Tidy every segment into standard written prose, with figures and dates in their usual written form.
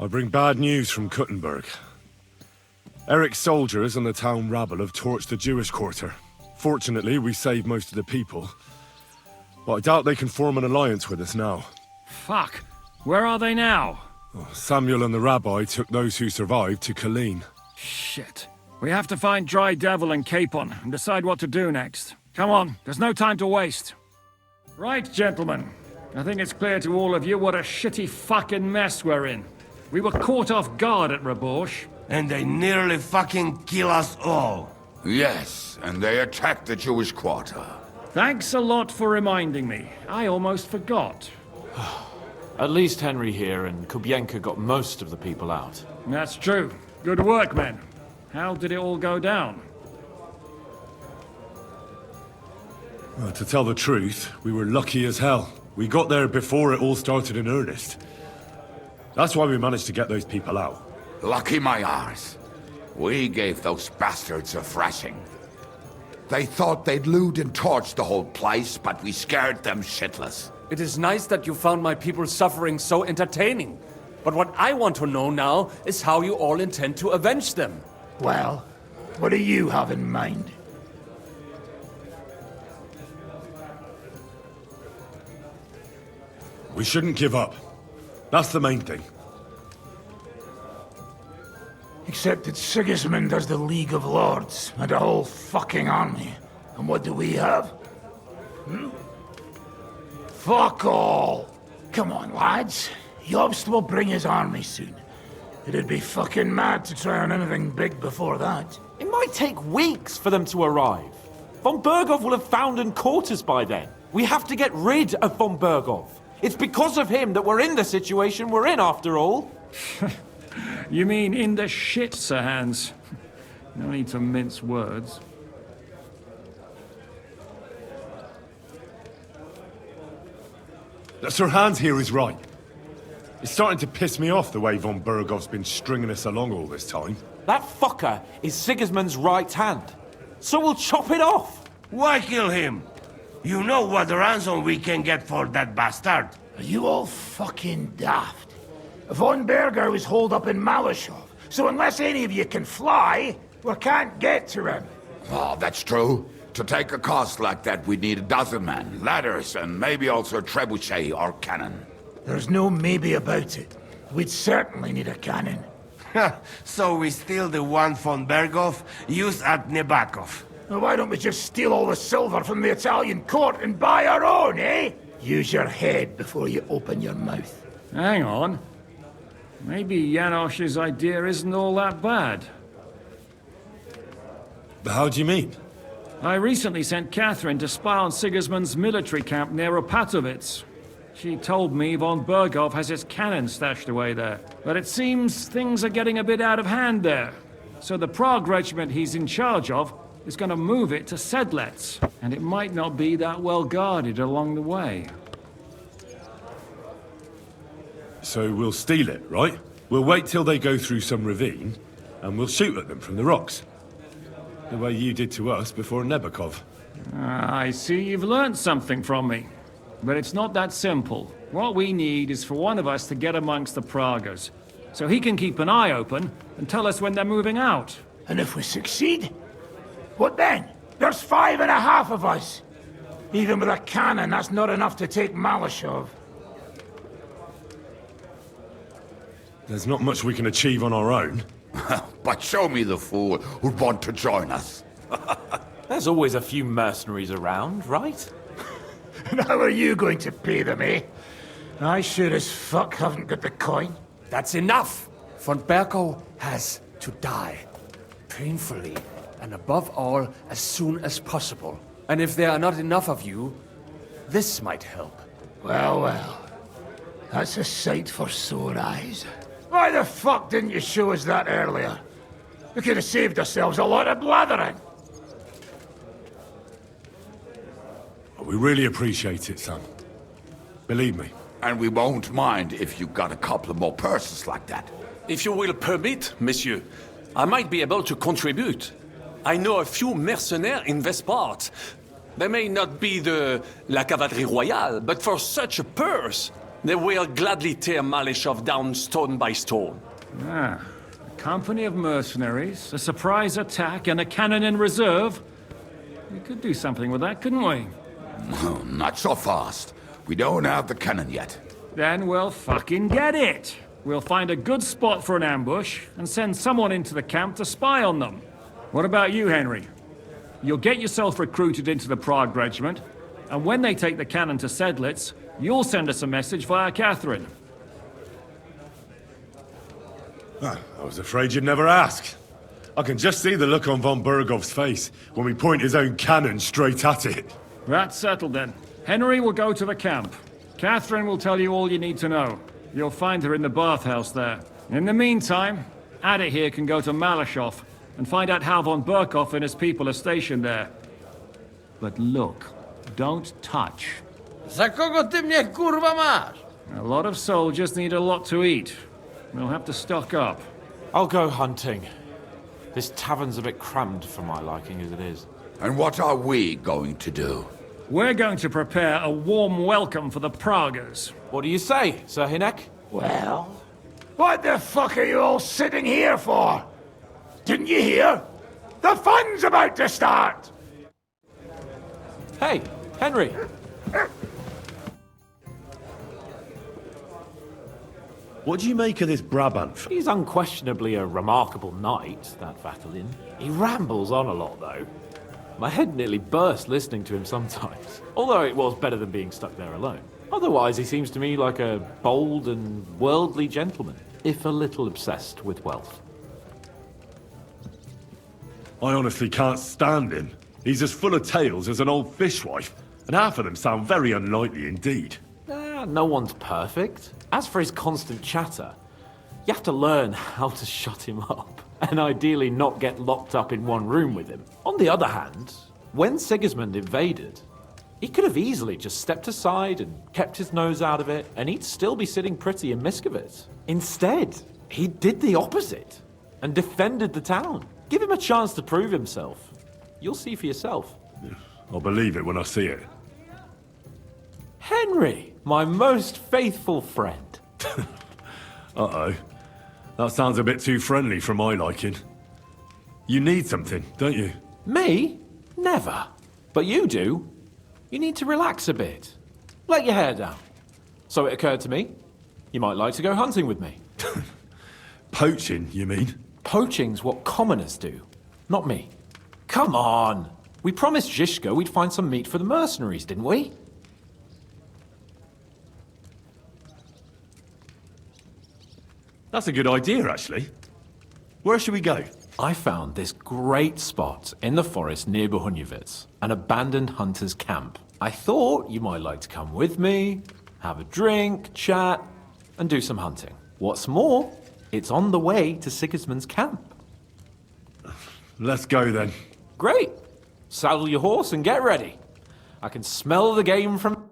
I bring bad news from Kuttenberg. Eric's soldiers and the town rabble have torched the Jewish quarter. Fortunately, we saved most of the people. But I doubt they can form an alliance with us now. Fuck. Where are they now? Samuel and the rabbi took those who survived to Colleen. Shit. We have to find Dry Devil and Capon and decide what to do next. Come on, there's no time to waste. Right, gentlemen. I think it's clear to all of you what a shitty fucking mess we're in. We were caught off guard at Rabosh. And they nearly fucking kill us all. Yes, and they attacked the Jewish quarter. Thanks a lot for reminding me. I almost forgot. At least Henry here and Kubienka got most of the people out. That's true. Good work, men. How did it all go down? Well, to tell the truth, we were lucky as hell. We got there before it all started in earnest. That's why we managed to get those people out. Lucky my arse. We gave those bastards a thrashing. They thought they'd loot and torch the whole place, but we scared them shitless. It is nice that you found my people's suffering so entertaining. But what I want to know now is how you all intend to avenge them. Well, what do you have in mind? We shouldn't give up. That's the main thing. Except that Sigismund has the League of Lords and a whole fucking army. And what do we have? Fuck all! Come on, lads. Jobst will bring his army soon. It'd be fucking mad to try on anything big before that. It might take weeks for them to arrive. Von Berghoff will have found and caught us by then. We have to get rid of Von Berghoff. It's because of him that we're in the situation we're in, after all. You mean in the shit, Sir Hans? No need to mince words. Sir Hans here is right. It's starting to piss me off the way Von Berghoff's been stringing us along all this time. That fucker is Sigismund's right hand. So we'll chop it off. Why kill him? You know what ransom we can get for that bastard. Are you all fucking daft? Von Berger was holed up in Malashov, so unless any of you can fly, we can't get to him. Oh, that's true. To take a cost like that, we'd need a dozen men, ladders, and maybe also a trebuchet or cannon. There's no maybe about it. We'd certainly need a cannon. So we steal the one von Berghoff used at Nebakov. Now why don't we just steal all the silver from the Italian court and buy our own, eh? Use your head before you open your mouth. Hang on. Maybe Janosch's idea isn't all that bad. How do you mean? I recently sent Catherine to spy on Sigismund's military camp near Opatovitz. She told me von Berghoff has his cannon stashed away there. But it seems things are getting a bit out of hand there. So the Prague regiment he's in charge of is going to move it to Sedlets. And it might not be that well guarded along the way. So we'll steal it, right? We'll wait till they go through some ravine, and we'll shoot at them from the rocks. The way you did to us before Nebakov. I see you've learned something from me. But it's not that simple. What we need is for one of us to get amongst the Pragers, so he can keep an eye open and tell us when they're moving out. And if we succeed? What then? There's 5.5 of us. Even with a cannon, that's not enough to take Malashov. There's not much we can achieve on our own. But show me the fool who'd want to join us. There's always a few mercenaries around, right? And how are you going to pay them, eh? I sure as fuck haven't got the coin. That's enough! Von Berghoff has to die. Painfully, and above all, as soon as possible. And if there are not enough of you, this might help. Well, well. That's a sight for sore eyes. Why the fuck didn't you show us that earlier? We could have saved ourselves a lot of blathering. We really appreciate it, son. Believe me. And we won't mind if you got a couple more purses like that. If you will permit, monsieur, I might be able to contribute. I know a few mercenaires in this part. They may not be the La Cavalerie Royale, but for such a purse, They will gladly tear Malishov down stone by stone. Ah, a company of mercenaries, a surprise attack, and a cannon in reserve. We could do something with that, couldn't we? Oh, not so fast. We don't have the cannon yet. Then we'll fucking get it. We'll find a good spot for an ambush and send someone into the camp to spy on them. What about you, Henry? You'll get yourself recruited into the Prague Regiment, and when they take the cannon to Sedlitz, you'll send us a message via Catherine. I was afraid you'd never ask. I can just see the look on von Bergov's face when we point his own cannon straight at it. That's settled then. Henry will go to the camp. Catherine will tell you all you need to know. You'll find her in the bathhouse there. In the meantime, Adit here can go to Malishov and find out how von Berkov and his people are stationed there. But look, don't touch. Za kogo ty mnie kurwa masz? A lot of soldiers need a lot to eat. We'll have to stock up. I'll go hunting. This tavern's a bit crammed for my liking as it is. And what are we going to do? We're going to prepare a warm welcome for the Praguers. What do you say, Sir Hinek? Well, what the fuck are you all sitting here for? Didn't you hear? The fun's about to start! Hey, Henry. What do you make of this Brabant? He's unquestionably a remarkable knight, that Vatalin. He rambles on a lot, though. My head nearly burst listening to him sometimes. Although it was better than being stuck there alone. Otherwise, he seems to me like a bold and worldly gentleman, if a little obsessed with wealth. I honestly can't stand him. He's as full of tales as an old fishwife, and half of them sound very unlikely indeed. No one's perfect. As for his constant chatter, you have to learn how to shut him up, and ideally not get locked up in one room with him. On the other hand, when Sigismund invaded, he could have easily just stepped aside and kept his nose out of it, and he'd still be sitting pretty in Miskovitz. Instead, he did the opposite, and defended the town. Give him a chance to prove himself. You'll see for yourself. I'll believe it when I see it. Henry, my most faithful friend. Uh-oh. That sounds a bit too friendly for my liking. You need something, don't you? Me? Never. But you do. You need to relax a bit. Let your hair down. So it occurred to me, you might like to go hunting with me. Poaching, you mean? Poaching's what commoners do, not me. Come on! We promised Zhishka we'd find some meat for the mercenaries, didn't we? That's a good idea, actually. Where should we go? I found this great spot in the forest near Bohunyevitz, an abandoned hunter's camp. I thought you might like to come with me, have a drink, chat, and do some hunting. What's more, it's on the way to Sigismund's camp. Let's go then. Great! Saddle your horse and get ready. I can smell the game from...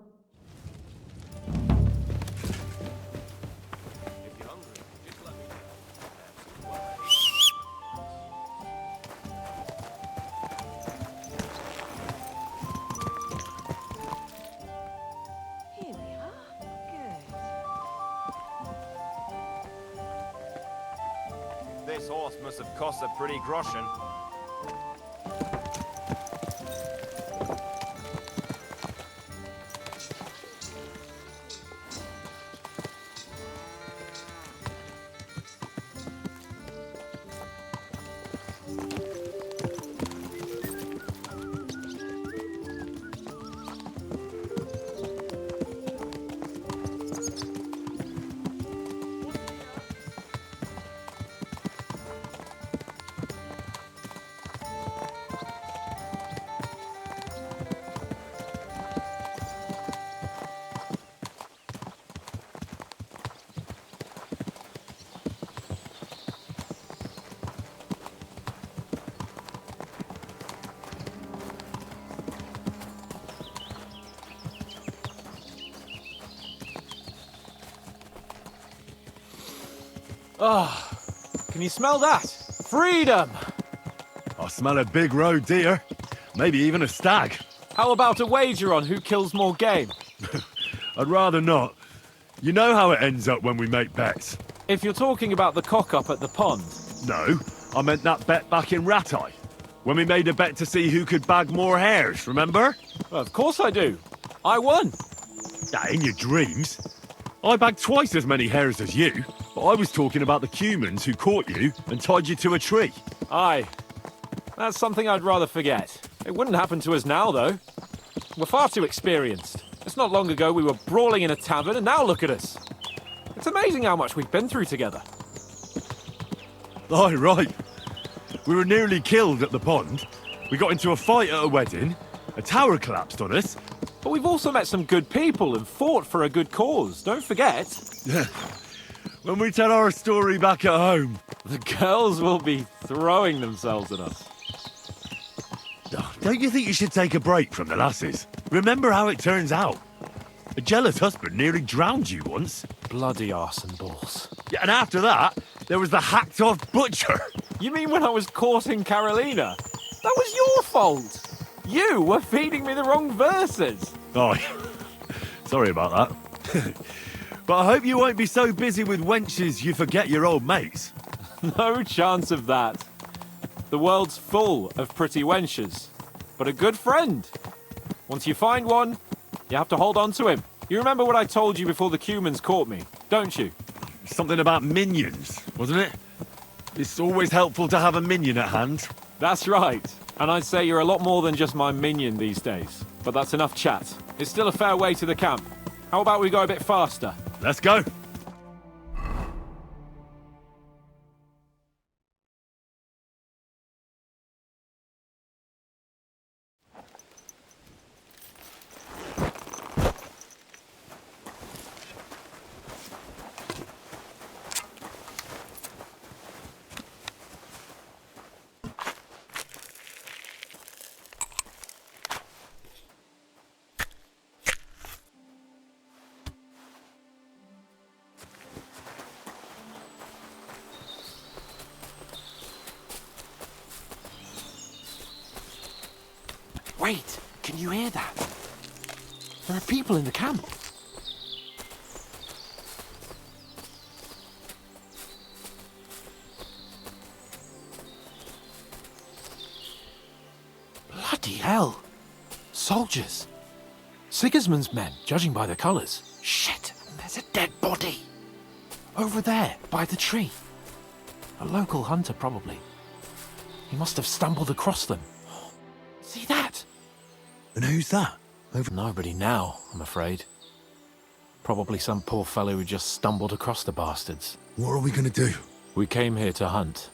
Here we are. Good. This horse must have cost a pretty groschen. Oh, can you smell that? Freedom! I smell a big roe deer. Maybe even a stag. How about a wager on who kills more game? I'd rather not. You know how it ends up when we make bets. If you're talking about the cock-up at the pond, No, I meant that bet back in Rattay. When we made a bet to see who could bag more hares, remember? well, of course I do. I won. In your dreams. I bagged twice as many hares as you, but I was talking about the Cumans who caught you and tied you to a tree. Aye. That's something I'd rather forget. It wouldn't happen to us now, though. We're far too experienced. It's not long ago we were brawling in a tavern, and now look at us. It's amazing how much we've been through together. Aye, right. We were nearly killed at the pond. We got into a fight at a wedding. A tower collapsed on us. But we've also met some good people and fought for a good cause. Don't forget. When we tell our story back at home. The girls will be throwing themselves at us. Don't you think you should take a break from the lasses? Remember how it turns out. A jealous husband nearly drowned you once. Bloody arse and balls. Yeah, and after that, there was the hacked-off butcher. You mean when I was courting Carolina? That was your fault. You were feeding me the wrong verses. Oh, sorry about that. But I hope you won't be so busy with wenches you forget your old mates. No chance of that. The world's full of pretty wenches. But a good friend. Once you find one, you have to hold on to him. You remember what I told you before the Cumans caught me, don't you? Something about minions, wasn't it? It's always helpful to have a minion at hand. That's right. And I'd say you're a lot more than just my minion these days. But that's enough chat. It's still a fair way to the camp. How about we go a bit faster? Let's go. Wait, can you hear that? There are people in the camp. Bloody hell. Soldiers. Sigismund's men, judging by the colours. Shit, there's a dead body. Over there, by the tree. A local hunter, probably. He must have stumbled across them. See that? And who's that? Nobody now, I'm afraid. Probably some poor fellow who just stumbled across the bastards. What are we gonna do? We came here to hunt.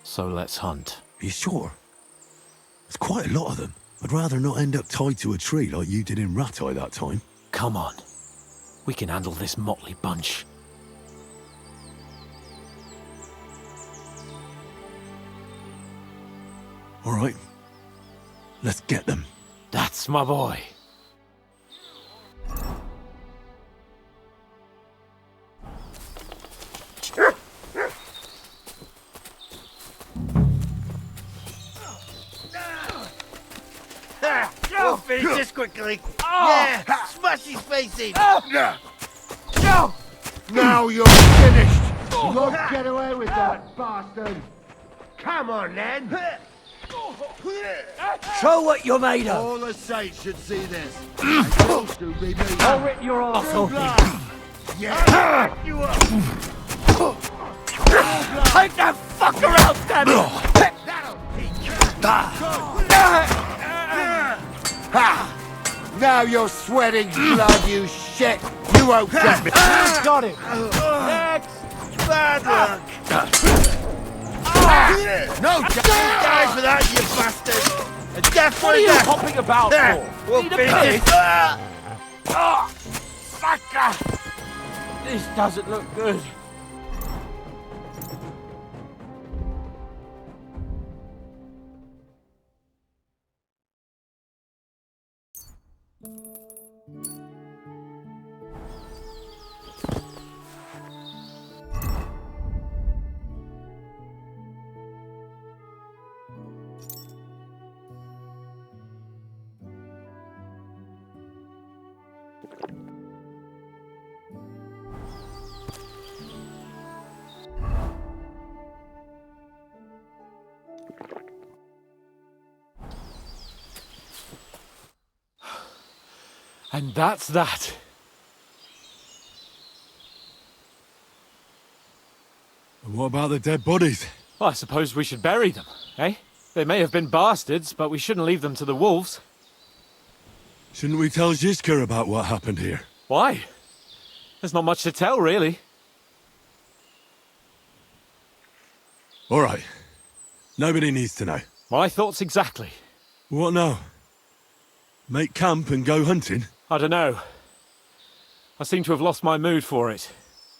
So let's hunt. Are you sure? There's quite a lot of them. I'd rather not end up tied to a tree like you did in Rattay that time. Come on. We can handle this motley bunch. All right. Let's get them. That's my boy. Go! Finish this quickly! Yeah! Smash his face in! Go! Now you're finished! You won't get away with that, bastard! Come on, then! Show what you're made of! All the saints should see this. Supposed to be me. I'll rip your ass off! Yeah! You up! Take that fucker out, damn it! That'll teach you! Now you're sweating blood, you shit! You won't get me! Got him! Next! Bad luck! No, die for that, you bastard! A death for What are a you death! hopping about for? We'll Need a finish piss? this! This doesn't look good. And that's that. And what about the dead bodies? Well, I suppose we should bury them, eh? They may have been bastards, but we shouldn't leave them to the wolves. Shouldn't we tell Zizka about what happened here? Why? There's not much to tell, really. All right. Nobody needs to know. My thoughts exactly. What now? Make camp and go hunting? I don't know. I seem to have lost my mood for it.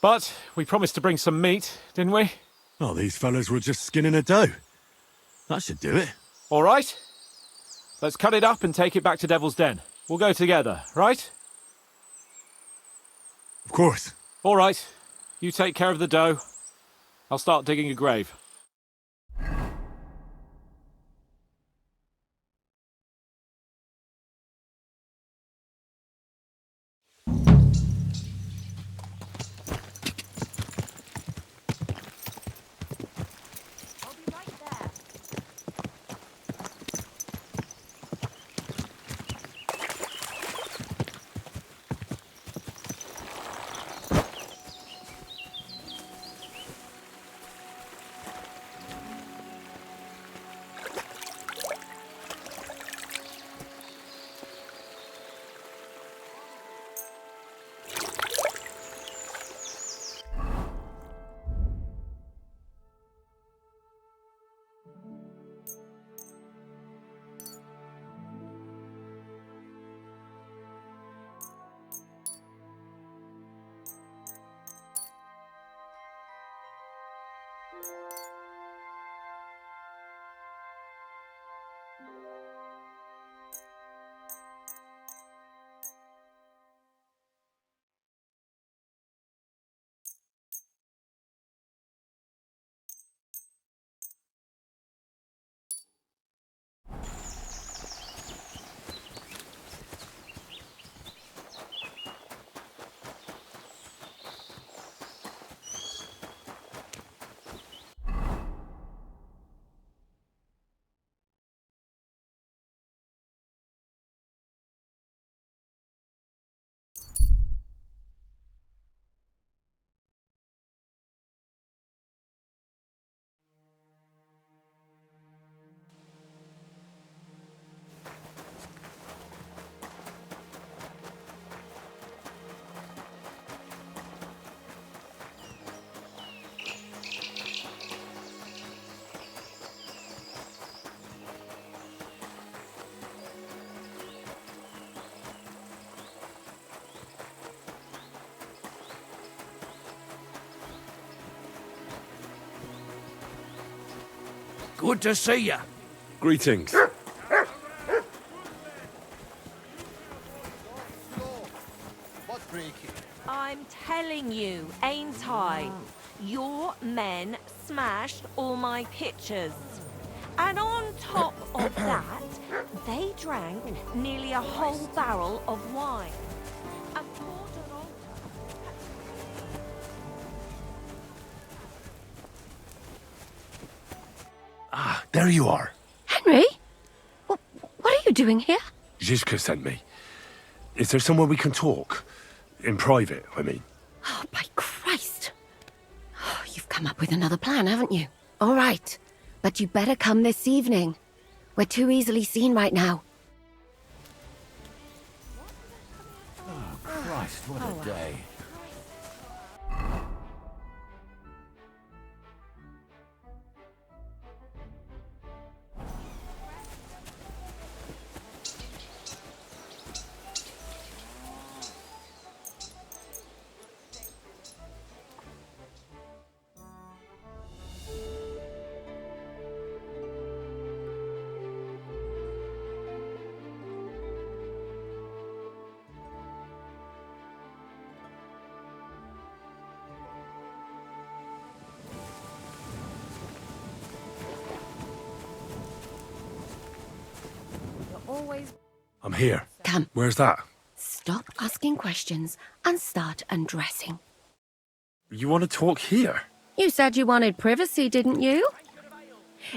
But we promised to bring some meat, didn't we? Oh, these fellas were just skinning a doe. That should do it. All right. Let's cut it up and take it back to Devil's Den. We'll go together, right? Of course. All right. You take care of the doe. I'll start digging a grave. Good to see ya. Greetings. I'm telling you, ain't I? Your men smashed all my pictures. And on top of that, they drank nearly a whole barrel of wine. And poured an altar. Ah, there you are. Henry? What are you doing here? Zizka sent me. Is there somewhere we can talk? In private, I mean. Oh, by Christ. Oh, you've come up with another plan, haven't you? All right. But you better come this evening. We're too easily seen right now. Oh, Christ, what a day. I'm here. Come. Where's that? Stop asking questions and start undressing. You want to talk here? You said you wanted privacy, didn't you?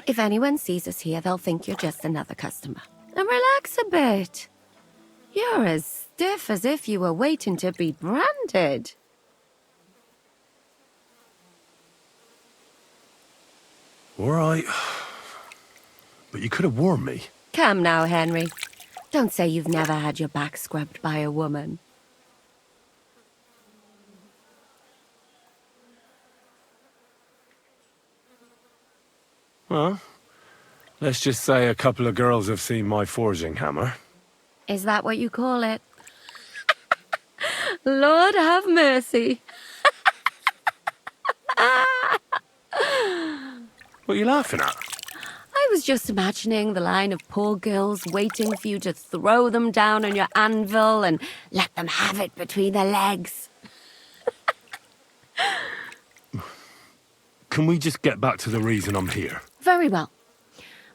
If anyone sees us here, they'll think you're just another customer. And relax a bit. You're as stiff as if you were waiting to be branded. All right. But you could have warned me. Come now, Henry. Don't say you've never had your back scrubbed by a woman. Well, let's just say a couple of girls have seen my forging hammer. Is that what you call it? Lord have mercy. What are you laughing at? I was just imagining the line of poor girls waiting for you to throw them down on your anvil and let them have it between their legs. Can we just get back to the reason I'm here? Very well.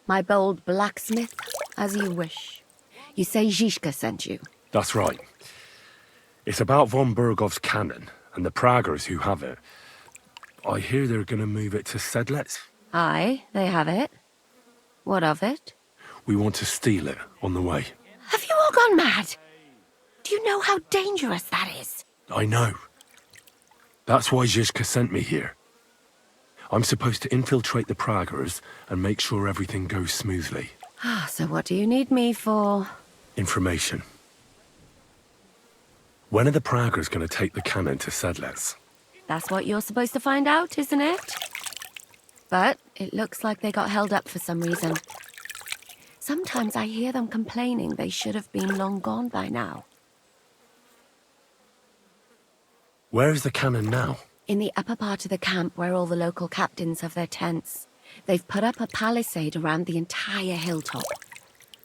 My bold blacksmith, as you wish. You say Zizka sent you? That's right. It's about von Bergov's cannon and the Praggers who have it. I hear they're going to move it to Sedlets. Aye, they have it. What of it? We want to steal it on the way. Have you all gone mad? Do you know how dangerous that is? I know. That's why Zizka sent me here. I'm supposed to infiltrate the Praggers and make sure everything goes smoothly. So what do you need me for? Information. When are the Praggers going to take the cannon to Sedlets? That's what you're supposed to find out, isn't it? But it looks like they got held up for some reason. Sometimes I hear them complaining they should have been long gone by now. Where's the cannon now? In the upper part of the camp where all the local captains have their tents. They've put up a palisade around the entire hilltop.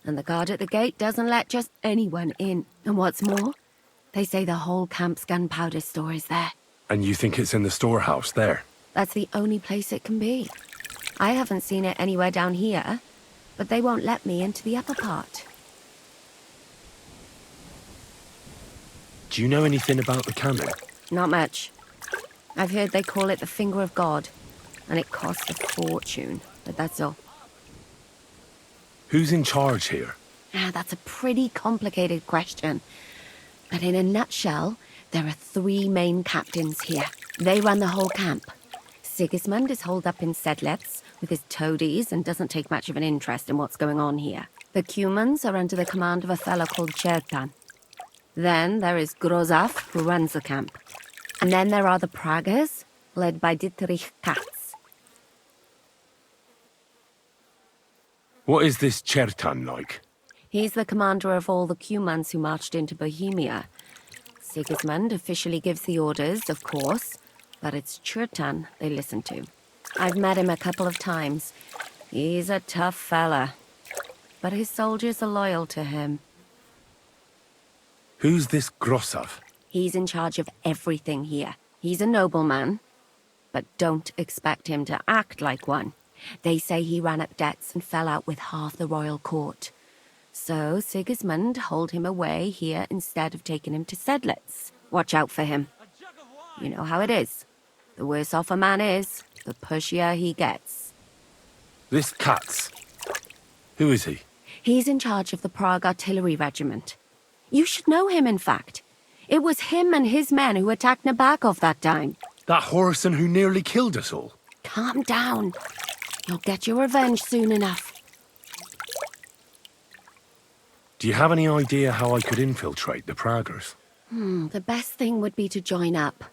And the guard at the gate doesn't let just anyone in. And what's more, they say the whole camp's gunpowder store is there. And you think it's in the storehouse there? That's the only place it can be. I haven't seen it anywhere down here, but they won't let me into the upper part. Do you know anything about the cannon? Not much. I've heard they call it the Finger of God, and it costs a fortune, but that's all. Who's in charge here? That's a pretty complicated question. But in a nutshell, there are 3 main captains here. They run the whole camp. Sigismund is holed up in Sedlets with his toadies and doesn't take much of an interest in what's going on here. The Cumans are under the command of a fellow called Chertan. Then there is Grozaf, who runs the camp. And then there are the Praggers, led by Dietrich Katz. What is this Chertan like? He's the commander of all the Cumans who marched into Bohemia. Sigismund officially gives the orders, of course, but it's Chertan they listen to. I've met him a couple of times. He's a tough fella, but his soldiers are loyal to him. Who's this Grosov? He's in charge of everything here. He's a nobleman, but don't expect him to act like one. They say he ran up debts and fell out with half the royal court. So Sigismund holed him away here instead of taking him to Sedlets. Watch out for him. You know how it is. The worse off a man is, the pushier he gets. This Katz. Who is he? He's in charge of the Prague Artillery Regiment. You should know him, in fact. It was him and his men who attacked Nabokov that time. That Horson who nearly killed us all. Calm down. You'll get your revenge soon enough. Do you have any idea how I could infiltrate the Praggers? The best thing would be to join up.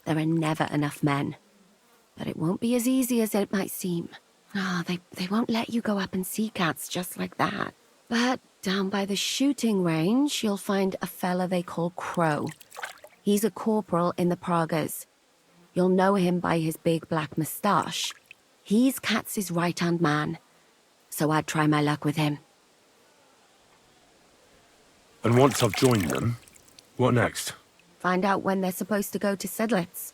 There are never enough men. But it won't be as easy as it might seem. They won't let you go up and see cats just like that. But down by the shooting range, you'll find a fella they call Crow. He's a corporal in the Praggers. You'll know him by his big black moustache. He's Katz's right-hand man. So I'd try my luck with him. And once I've joined them, what next? Find out when they're supposed to go to Sedlets.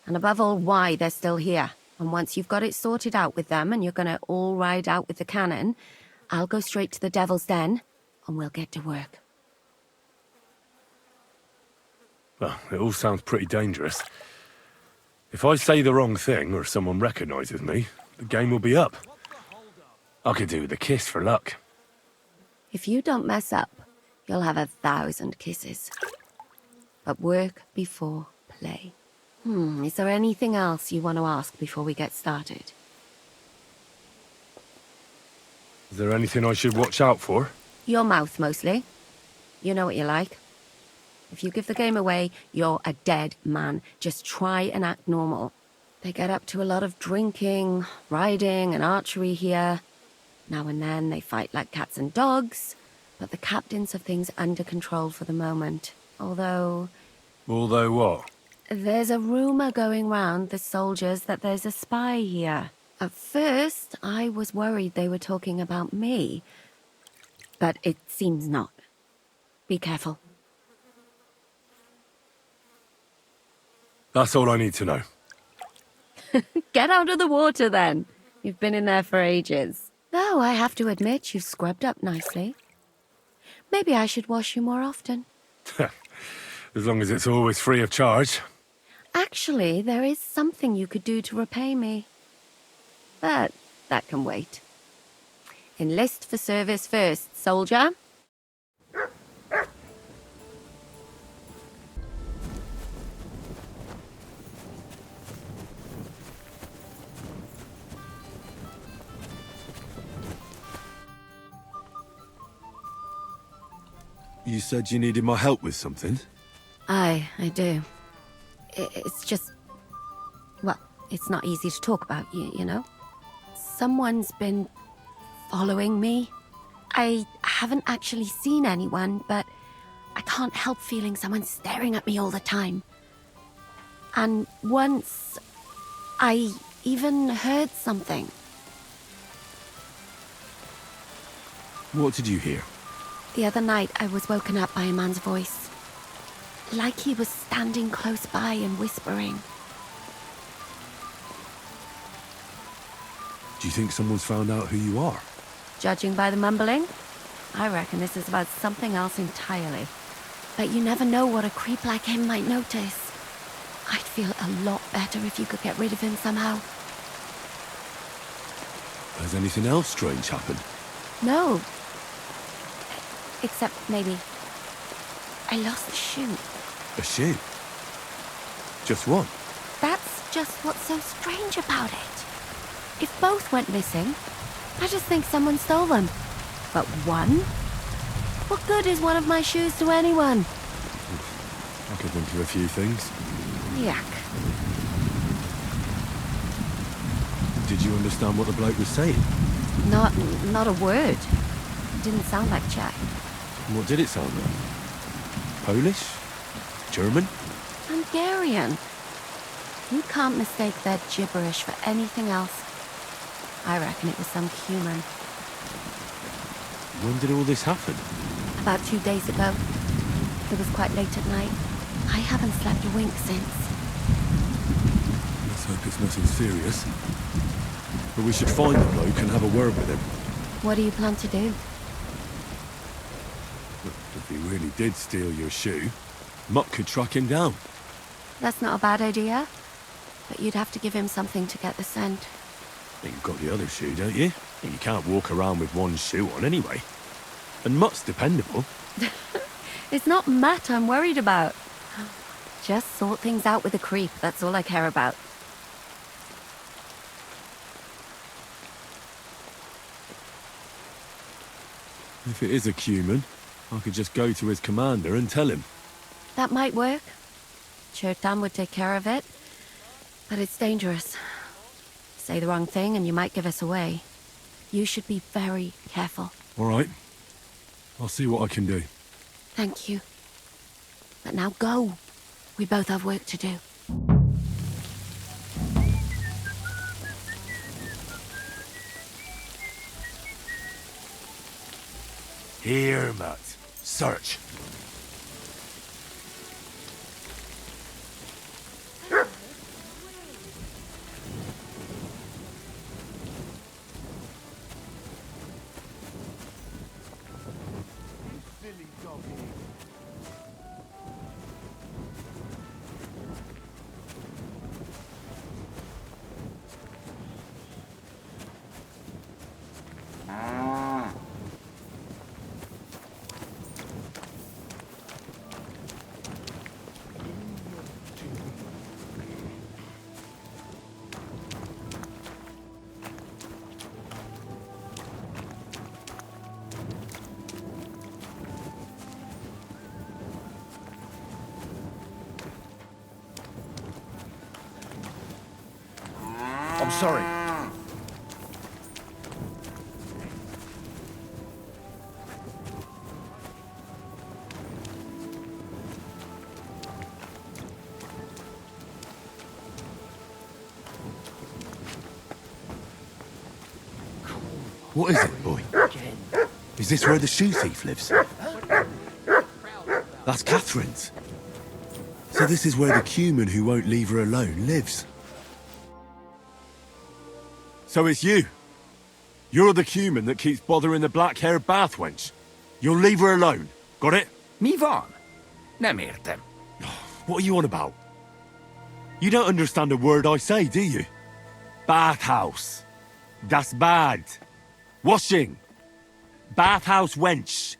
And above all, why they're still here. And once you've got it sorted out with them and you're gonna all ride out with the cannon, I'll go straight to the Devil's Den and we'll get to work. Well, it all sounds pretty dangerous. If I say the wrong thing or someone recognizes me, the game will be up. I could do with a kiss for luck. If you don't mess up, you'll have 1,000 kisses. But work before play. Is there anything else you want to ask before we get started? Is there anything I should watch out for? Your mouth, mostly. You know what you're like. If you give the game away, you're a dead man. Just try and act normal. They get up to a lot of drinking, riding, and archery here. Now and then they fight like cats and dogs, but the captains have things under control for the moment. Although what? there's a rumor going round the soldiers that there's a spy here. At first, I was worried they were talking about me, but it seems not. Be careful. That's all I need to know. Get out of the water, then. You've been in there for ages. Though I have to admit, you've scrubbed up nicely. Maybe I should wash you more often. As long as it's always free of charge. Actually, there is something you could do to repay me. But that can wait. Enlist for service first, soldier. You said you needed my help with something? I do. It's just... well, it's not easy to talk about, you know? Someone's been following me. I haven't actually seen anyone, but I can't help feeling someone staring at me all the time. And once, I even heard something. What did you hear? The other night, I was woken up by a man's voice. Like he was standing close by and whispering. Do you think someone's found out who you are? Judging by the mumbling, I reckon this is about something else entirely. But you never know what a creep like him might notice. I'd feel a lot better if you could get rid of him somehow. Has anything else strange happened? No. Except maybe... I lost a shoe. A shoe? Just one? That's just what's so strange about it. If both went missing, I just think someone stole them. But one? What good is one of my shoes to anyone? I could think of a few things. Yuck. Did you understand what the bloke was saying? Not a word. Didn't sound like Czech. What did it sound like? Polish? German? Hungarian. You can't mistake their gibberish for anything else. I reckon it was some Cuman. When did all this happen? About 2 days ago. It was quite late at night. I haven't slept a wink since. Let's hope it's nothing serious. But we should find the bloke and have a word with him. What do you plan to do? If he really did steal your shoe, Mutt could track him down. That's not a bad idea. But you'd have to give him something to get the scent. You've got the other shoe, don't you? And you can't walk around with one shoe on anyway. And Mutt's dependable. It's not Matt I'm worried about. Just sort things out with the creep, that's all I care about. If it is a Cuman, I could just go to his commander and tell him. That might work. Chertan would take care of it. But it's dangerous. Say the wrong thing and you might give us away. You should be very careful. All right. I'll see what I can do. Thank you. But now go. We both have work to do. Here, Matt. Search. sorry. What is it, boy? Is this where the shoe thief lives? That's Catherine's. So this is where the Cuman who won't leave her alone lives. So it's you. You're the Cuman that keeps bothering the black-haired bath wench. You'll leave her alone. Got it? Mi van? Nem értem. What are you on about? You don't understand a word I say, do you? Bathhouse. Das bad. Washing. Bathhouse wench.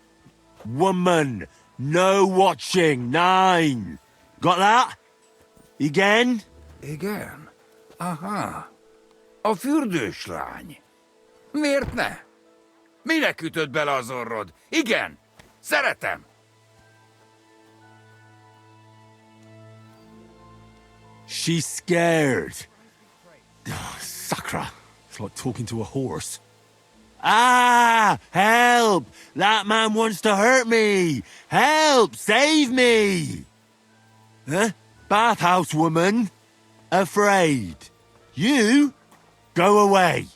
Woman. No watching. 9. Got that? Again? Igen? Aha. A fürdős lány. Miért ne? Minek ütöd bele az orrod? Igen, szeretem. She's scared. Sakra. It's like talking to a horse. Ah! Help! That man wants to hurt me! Help! Save me! Huh? Bathhouse woman? Afraid. You? Go away.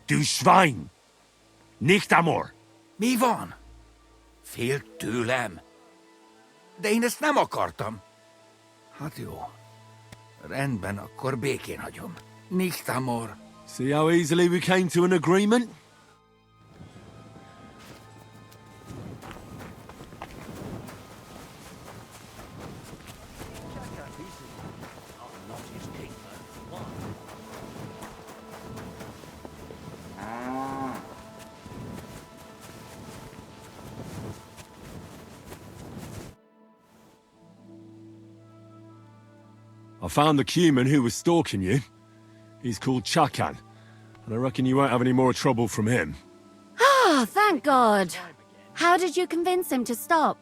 Du Schwein. Nicht amor. Mi van? Félt tőlem. De én ezt nem akartam. Hát jó. Rendben, akkor békén hagyom. Nicht amor. See how easily we came to an agreement? I found the Cuman who was stalking you. He's called Chakan, and I reckon you won't have any more trouble from him. Oh, thank God. How did you convince him to stop?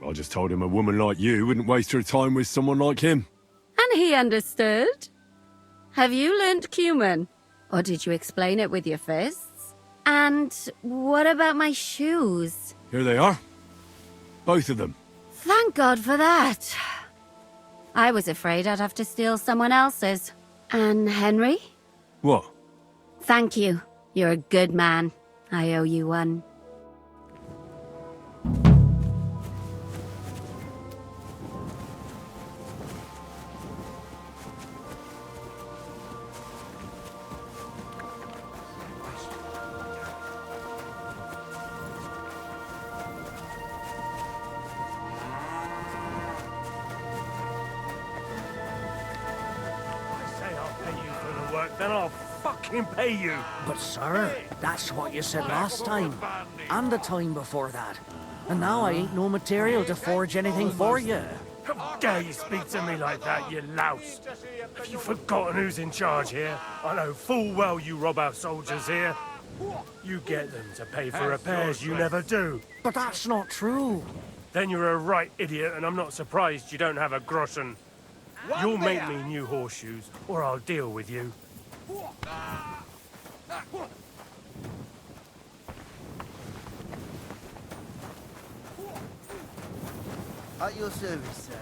I just told him a woman like you wouldn't waste her time with someone like him. And he understood? Have you learnt Cuman? Or did you explain it with your fists? And what about my shoes? Here they are. Both of them. Thank God for that. I was afraid I'd have to steal someone else's. And Henry? What? Thank you. You're a good man. I owe you one. Then I'll fucking pay you. But sir, that's what you said last time. And the time before that. And now I ain't no material to forge anything for you. How dare you speak to me like that, you louse? Have you forgotten who's in charge here? I know full well you rob our soldiers here. You get them to pay for repairs you never do. But that's not true. Then you're a right idiot, and I'm not surprised you don't have a groschen. You'll make me new horseshoes, or I'll deal with you. At your service, sir.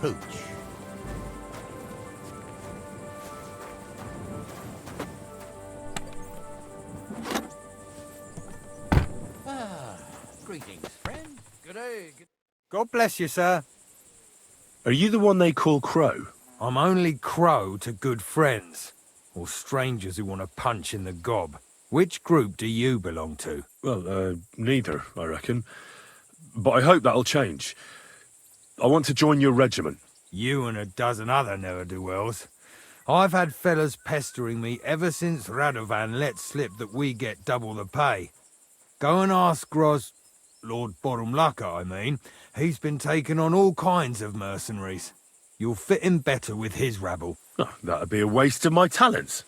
pooch. Greetings, friend. Good day. God bless you, sir. Are you the one they call Crow? I'm only Crow to good friends, or strangers who want to punch in the gob. Which group do you belong to? Well, neither, I reckon. But I hope that'll change. I want to join your regiment. You and a dozen other ne'er-do-wells. I've had fellas pestering me ever since Radovan let slip that we get double the pay. Go and ask Lord Borumlaka, I mean. He's been taking on all kinds of mercenaries. You'll fit in better with his rabble. Oh, that'd be a waste of my talents.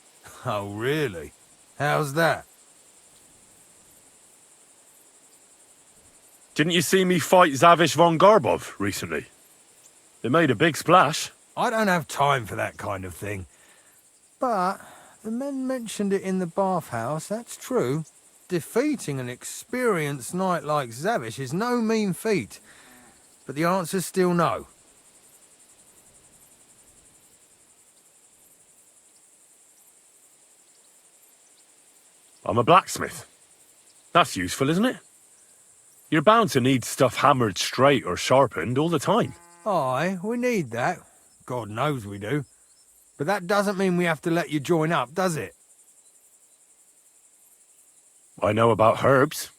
Oh, really? How's that? Didn't you see me fight Zavish von Garbov recently? It made a big splash. I don't have time for that kind of thing. But the men mentioned it in the bathhouse, that's true. Defeating an experienced knight like Zavish is no mean feat. But the answer's still no. I'm a blacksmith. That's useful, isn't it? You're bound to need stuff hammered straight or sharpened all the time. Aye, we need that. God knows we do. But that doesn't mean we have to let you join up, does it? I know about herbs.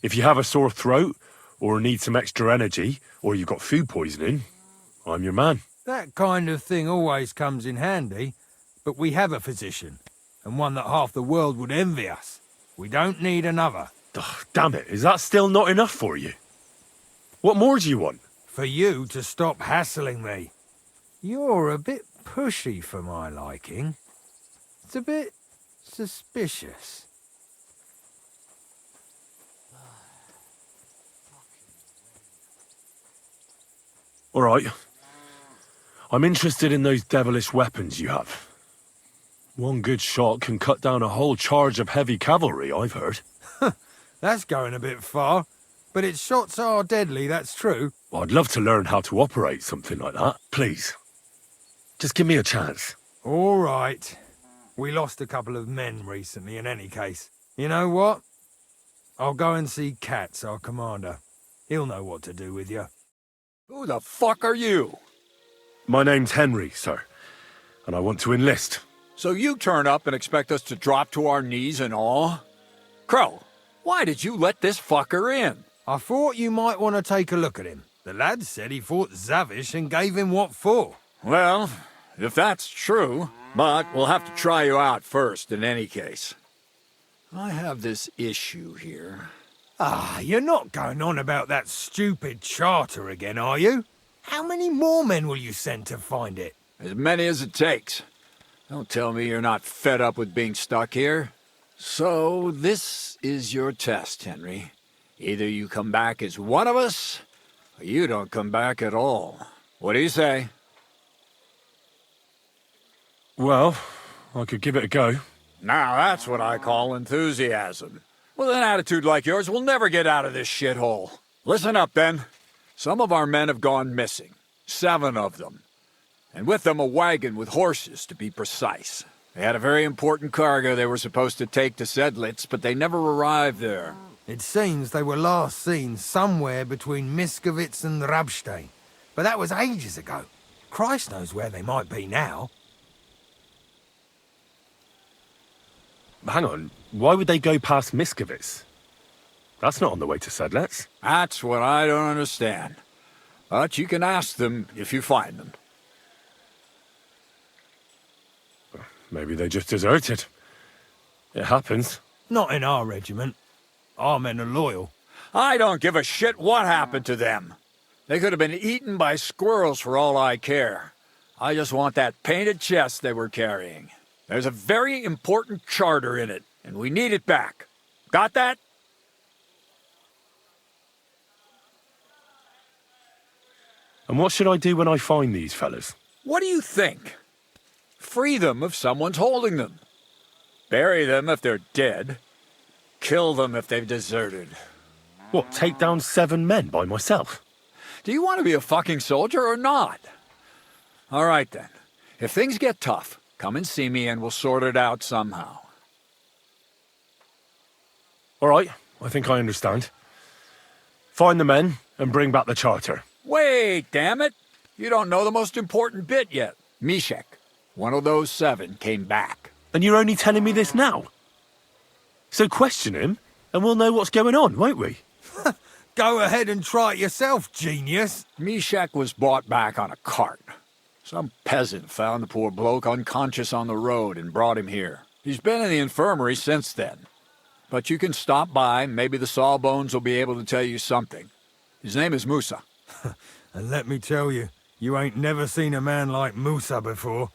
If you have a sore throat, or need some extra energy, or you've got food poisoning, I'm your man. That kind of thing always comes in handy. But we have a physician, and one that half the world would envy us. We don't need another. Oh, damn it, is that still not enough for you? What more do you want? For you to stop hassling me. You're a bit pushy for my liking. It's a bit suspicious. All right. I'm interested in those devilish weapons you have. One good shot can cut down a whole charge of heavy cavalry, I've heard. That's going a bit far. But its shots are deadly, that's true. Well, I'd love to learn how to operate something like that. Please. Just give me a chance. All right. We lost a couple of men recently in any case. You know what? I'll go and see Katz, our commander. He'll know what to do with you. Who the fuck are you? My name's Henry, sir. And I want to enlist. So you turn up and expect us to drop to our knees in awe? Crow, why did you let this fucker in? I thought you might want to take a look at him. The lad said he fought Zavish and gave him what for. Well, if that's true, but we'll have to try you out first in any case. I have this issue here. Ah, you're not going on about that stupid charter again, are you? How many more men will you send to find it? As many as it takes. Don't tell me you're not fed up with being stuck here. So, this is your test, Henry. Either you come back as one of us, or you don't come back at all. What do you say? Well, I could give it a go. Now that's what I call enthusiasm. With an attitude like yours, we'll never get out of this shithole. Listen up, then. Some of our men have gone missing. 7 of them. And with them a wagon with horses, to be precise. They had a very important cargo they were supposed to take to Sedlitz, but they never arrived there. It seems they were last seen somewhere between Miskovitz and Rabstein. But that was ages ago. Christ knows where they might be now. Hang on, why would they go past Miskovitz? That's not on the way to Sedlitz. That's what I don't understand. But you can ask them if you find them. Maybe they just deserted. It happens. Not in our regiment. Our men are loyal. I don't give a shit what happened to them. They could have been eaten by squirrels for all I care. I just want that painted chest they were carrying. There's a very important charter in it, and we need it back. Got that? And what should I do when I find these fellas? What do you think? Free them if someone's holding them. Bury them if they're dead. Kill them if they've deserted. What, take down 7 men by myself? Do you want to be a fucking soldier or not? All right then. If things get tough, come and see me and we'll sort it out somehow. All right, I think I understand. Find the men and bring back the charter. Wait, damn it! You don't know the most important bit yet. Mishek, one of those 7, came back. And you're only telling me this now? So question him, and we'll know what's going on, won't we? Go ahead and try it yourself, genius. Mishek was brought back on a cart. Some peasant found the poor bloke unconscious on the road and brought him here. He's been in the infirmary since then. But you can stop by, maybe the Sawbones will be able to tell you something. His name is Musa. And let me tell you, you ain't never seen a man like Musa before.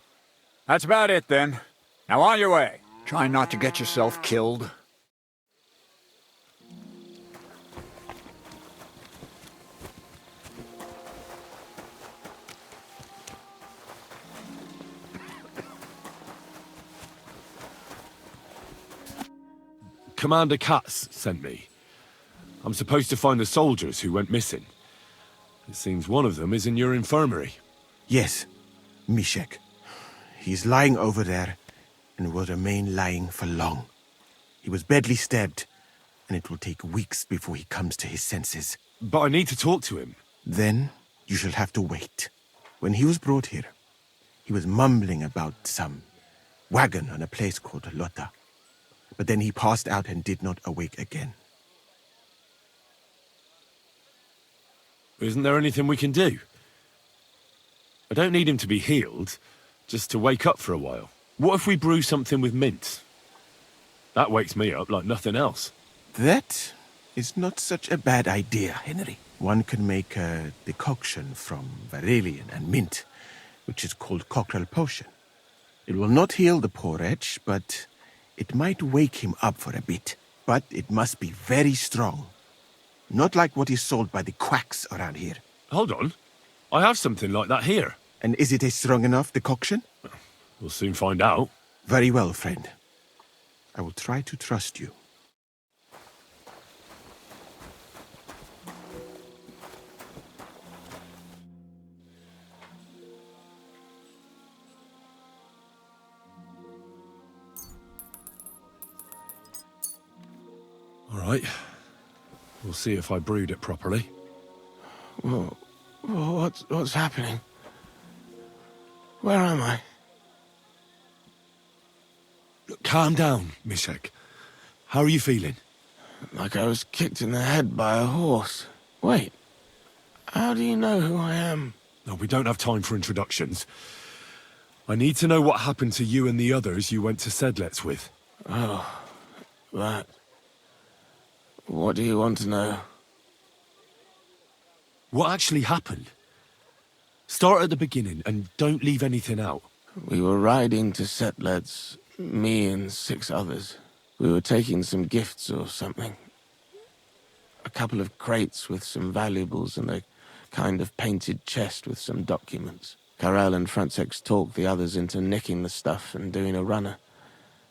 That's about it then. Now on your way. Try not to get yourself killed. Commander Katz sent me. I'm supposed to find the soldiers who went missing. It seems one of them is in your infirmary. Yes, Mishek. He's lying over there and will remain lying for long. He was badly stabbed, and it will take weeks before he comes to his senses. But I need to talk to him. Then you shall have to wait. When he was brought here, he was mumbling about some wagon on a place called Lota. But then he passed out and did not awake again. Isn't there anything we can do? I don't need him to be healed, just to wake up for a while. What if we brew something with mint? That wakes me up like nothing else. That is not such a bad idea, Henry. One can make a decoction from Varelian and mint, which is called cockerel potion. It will not heal the poor wretch, but it might wake him up for a bit. But it must be very strong. Not like what is sold by the quacks around here. Hold on. I have something like that here. And is it a strong enough decoction? We'll soon find out. Very well, friend. I will try to trust you. All right. We'll see if I brewed it properly. Whoa. What's happening? Where am I? Calm down, Mishek. How are you feeling? Like I was kicked in the head by a horse. Wait. How do you know who I am? No, we don't have time for introductions. I need to know what happened to you and the others you went to Sedlets with. Oh, that. What do you want to know? What actually happened? Start at the beginning and don't leave anything out. We were riding to Setleds, me and 6 others. We were taking some gifts or something. A couple of crates with some valuables and a kind of painted chest with some documents. Karel and Francex talked the others into nicking the stuff and doing a runner.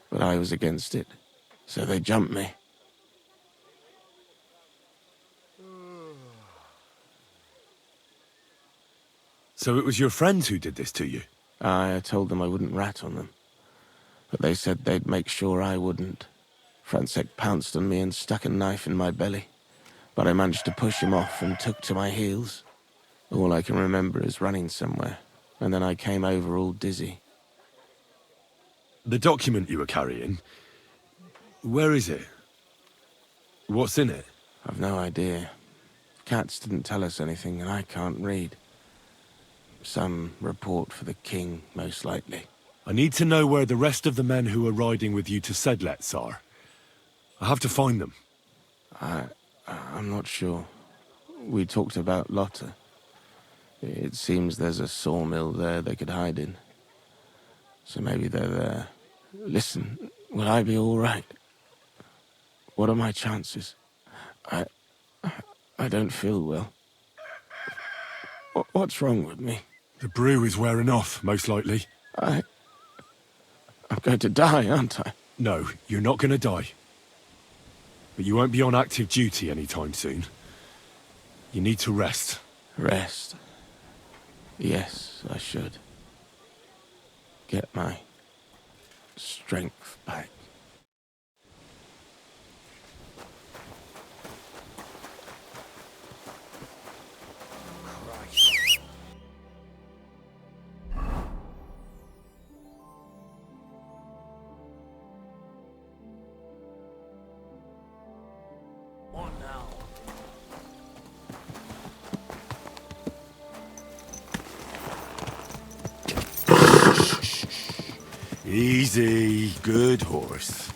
But I was against it, so they jumped me. So it was your friends who did this to you? I told them I wouldn't rat on them. But they said they'd make sure I wouldn't. Francex pounced on me and stuck a knife in my belly. But I managed to push him off and took to my heels. All I can remember is running somewhere. And then I came over all dizzy. The document you were carrying, where is it? What's in it? I've no idea. Cats didn't tell us anything and I can't read. Some report for the king, most likely. I need to know where the rest of the men who are riding with you to Sedlets are. I have to find them. I'm not sure. We talked about Lotta. It seems there's a sawmill there they could hide in. So maybe they're there. Listen, will I be all right? What are my chances? I don't feel well. What's wrong with me? The brew is wearing off, most likely. I'm going to die, aren't I? No, you're not going to die. But you won't be on active duty anytime soon. You need to rest. Rest. Yes, I should. Get my strength back. What now? Easy, good horse.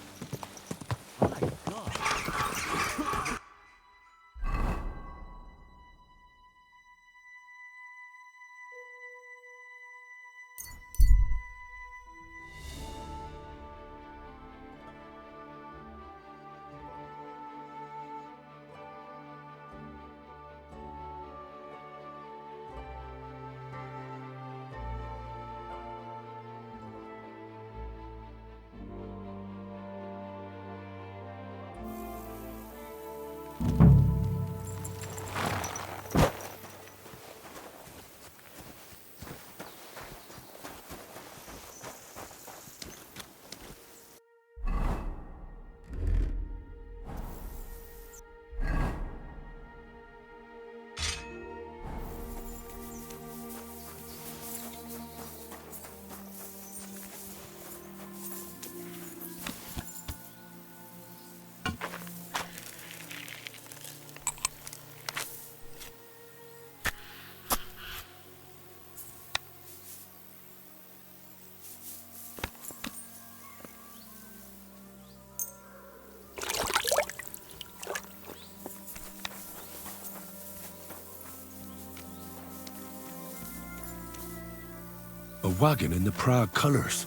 A wagon in the Prague colours.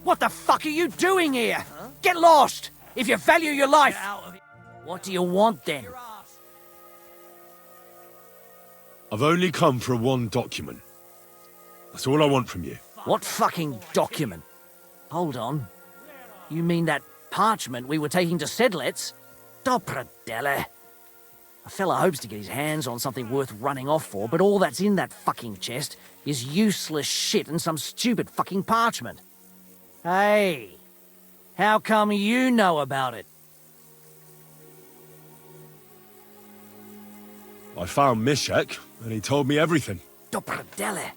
What the fuck are you doing here? Get lost, if you value your life. What do you want then? I've only come for one document. That's all I want from you. What fucking document? Hold on. You mean that parchment we were taking to Sedlets? Dobrodele. A fella hopes to get his hands on something worth running off for, but all that's in that fucking chest is useless shit and some stupid fucking parchment. Hey, how come you know about it? I found Mishek, and he told me everything. Dobrodele.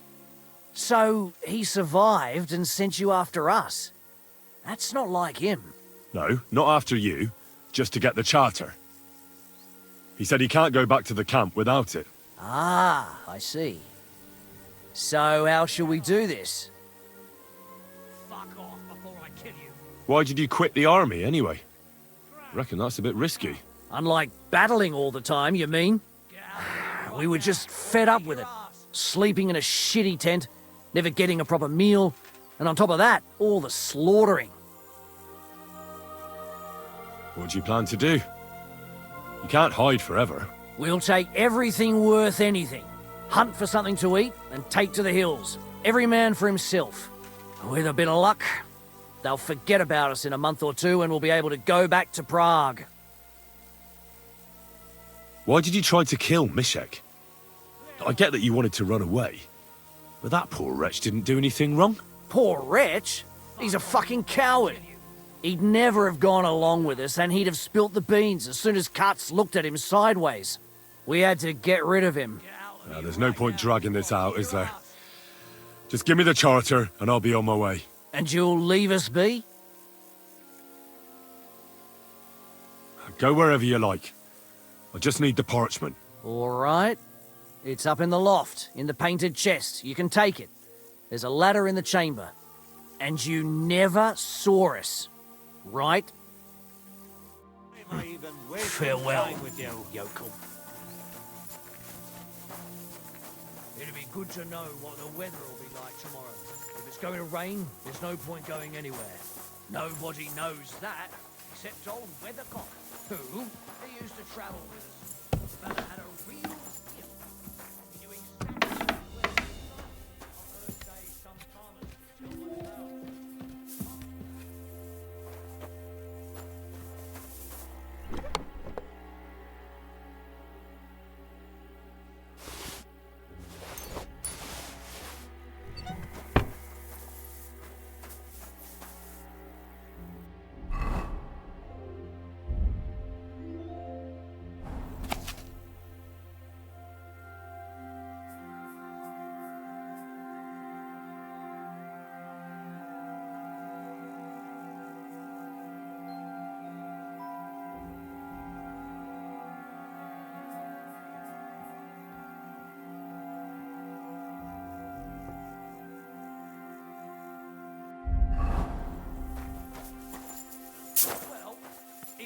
So he survived and sent you after us. That's not like him. No, not after you. Just to get the charter. He said he can't go back to the camp without it. Ah, I see. So how shall we do this? Fuck off before I kill you. Why did you quit the army, anyway? Reckon that's a bit risky. Unlike battling all the time, you mean? We were just fed up with it. Sleeping in a shitty tent, never getting a proper meal, and on top of that, all the slaughtering. What do you plan to do? You can't hide forever. We'll take everything worth anything. Hunt for something to eat and take to the hills. Every man for himself. With a bit of luck, they'll forget about us in a month or two and we'll be able to go back to Prague. Why did you try to kill Mishek? I get that you wanted to run away, but that poor wretch didn't do anything wrong. Poor wretch? He's a fucking coward. He'd never have gone along with us, and he'd have spilt the beans as soon as Katz looked at him sideways. We had to get rid of him. There's no point dragging this out, is there? Just give me the charter, and I'll be on my way. And you'll leave us be? Go wherever you like. I just need the parchment. All right. It's up in the loft, in the painted chest. You can take it. There's a ladder in the chamber. And you never saw us, right? Farewell, yokel. It'd be good to know what the weather will be like tomorrow. If it's going to rain, there's no point going anywhere. Nobody knows that, except old Weathercock, who he used to travel with us. The fella had a real skill. He knew exactly where to go. I've heard say some farmers still want to know.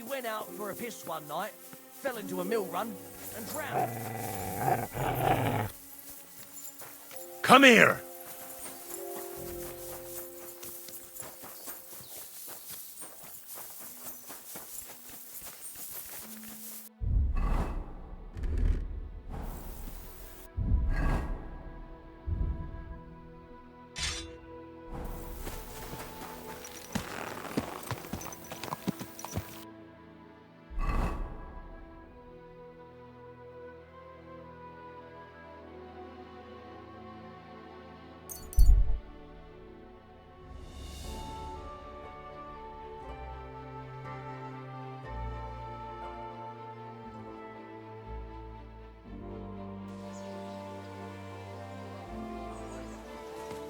went out for a piss one night, fell into a mill run, and drowned. Come here!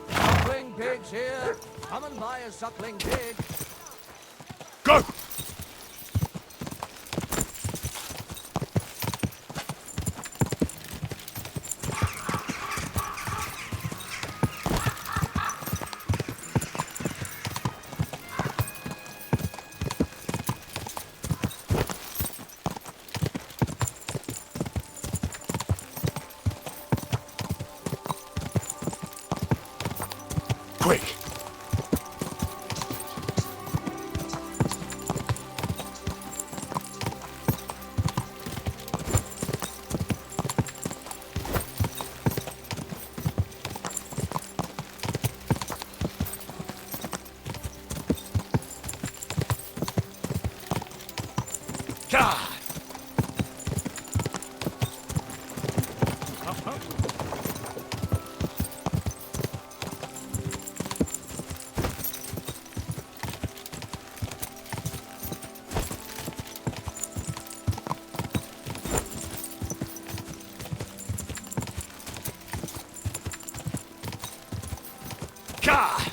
Suckling pigs here. Come and buy a suckling pig. Go! Quick! God! God!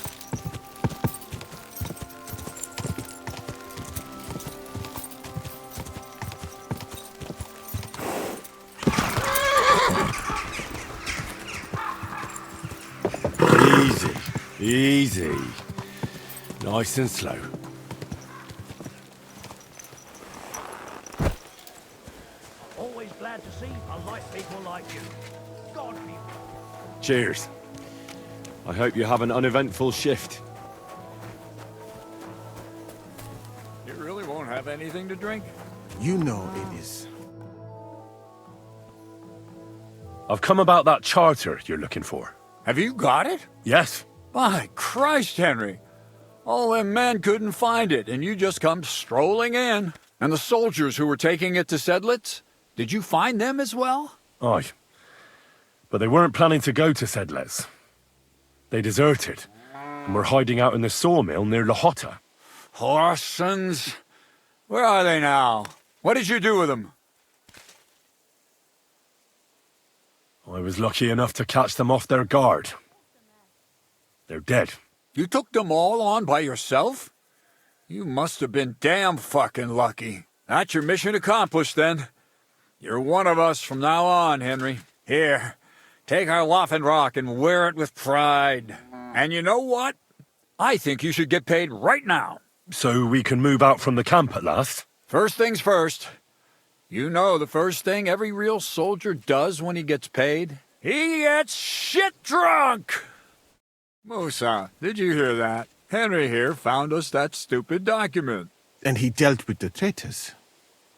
Easy, easy. Nice and slow. Always glad to see polite people like you. God be. Cheers. I hope you have an uneventful shift. You really won't have anything to drink? You know it is. I've come about that charter you're looking for. Have you got it? Yes. By Christ, Henry. All them men couldn't find it, and you just come strolling in. And the soldiers who were taking it to Sedlitz, did you find them as well? Aye. But they weren't planning to go to Sedlitz. They deserted, and were hiding out in the sawmill near Lahota. Horsons. Where are they now? What did you do with them? I was lucky enough to catch them off their guard. They're dead. You took them all on by yourself? You must have been damn fucking lucky. That's your mission accomplished, then. You're one of us from now on, Henry. Here, take our Laughing Rock and wear it with pride. And you know what? I think you should get paid right now. So we can move out from the camp at last? First things first. You know the first thing every real soldier does when he gets paid? He gets shit drunk! Musa, did you hear that? Henry here found us that stupid document. And he dealt with the traitors.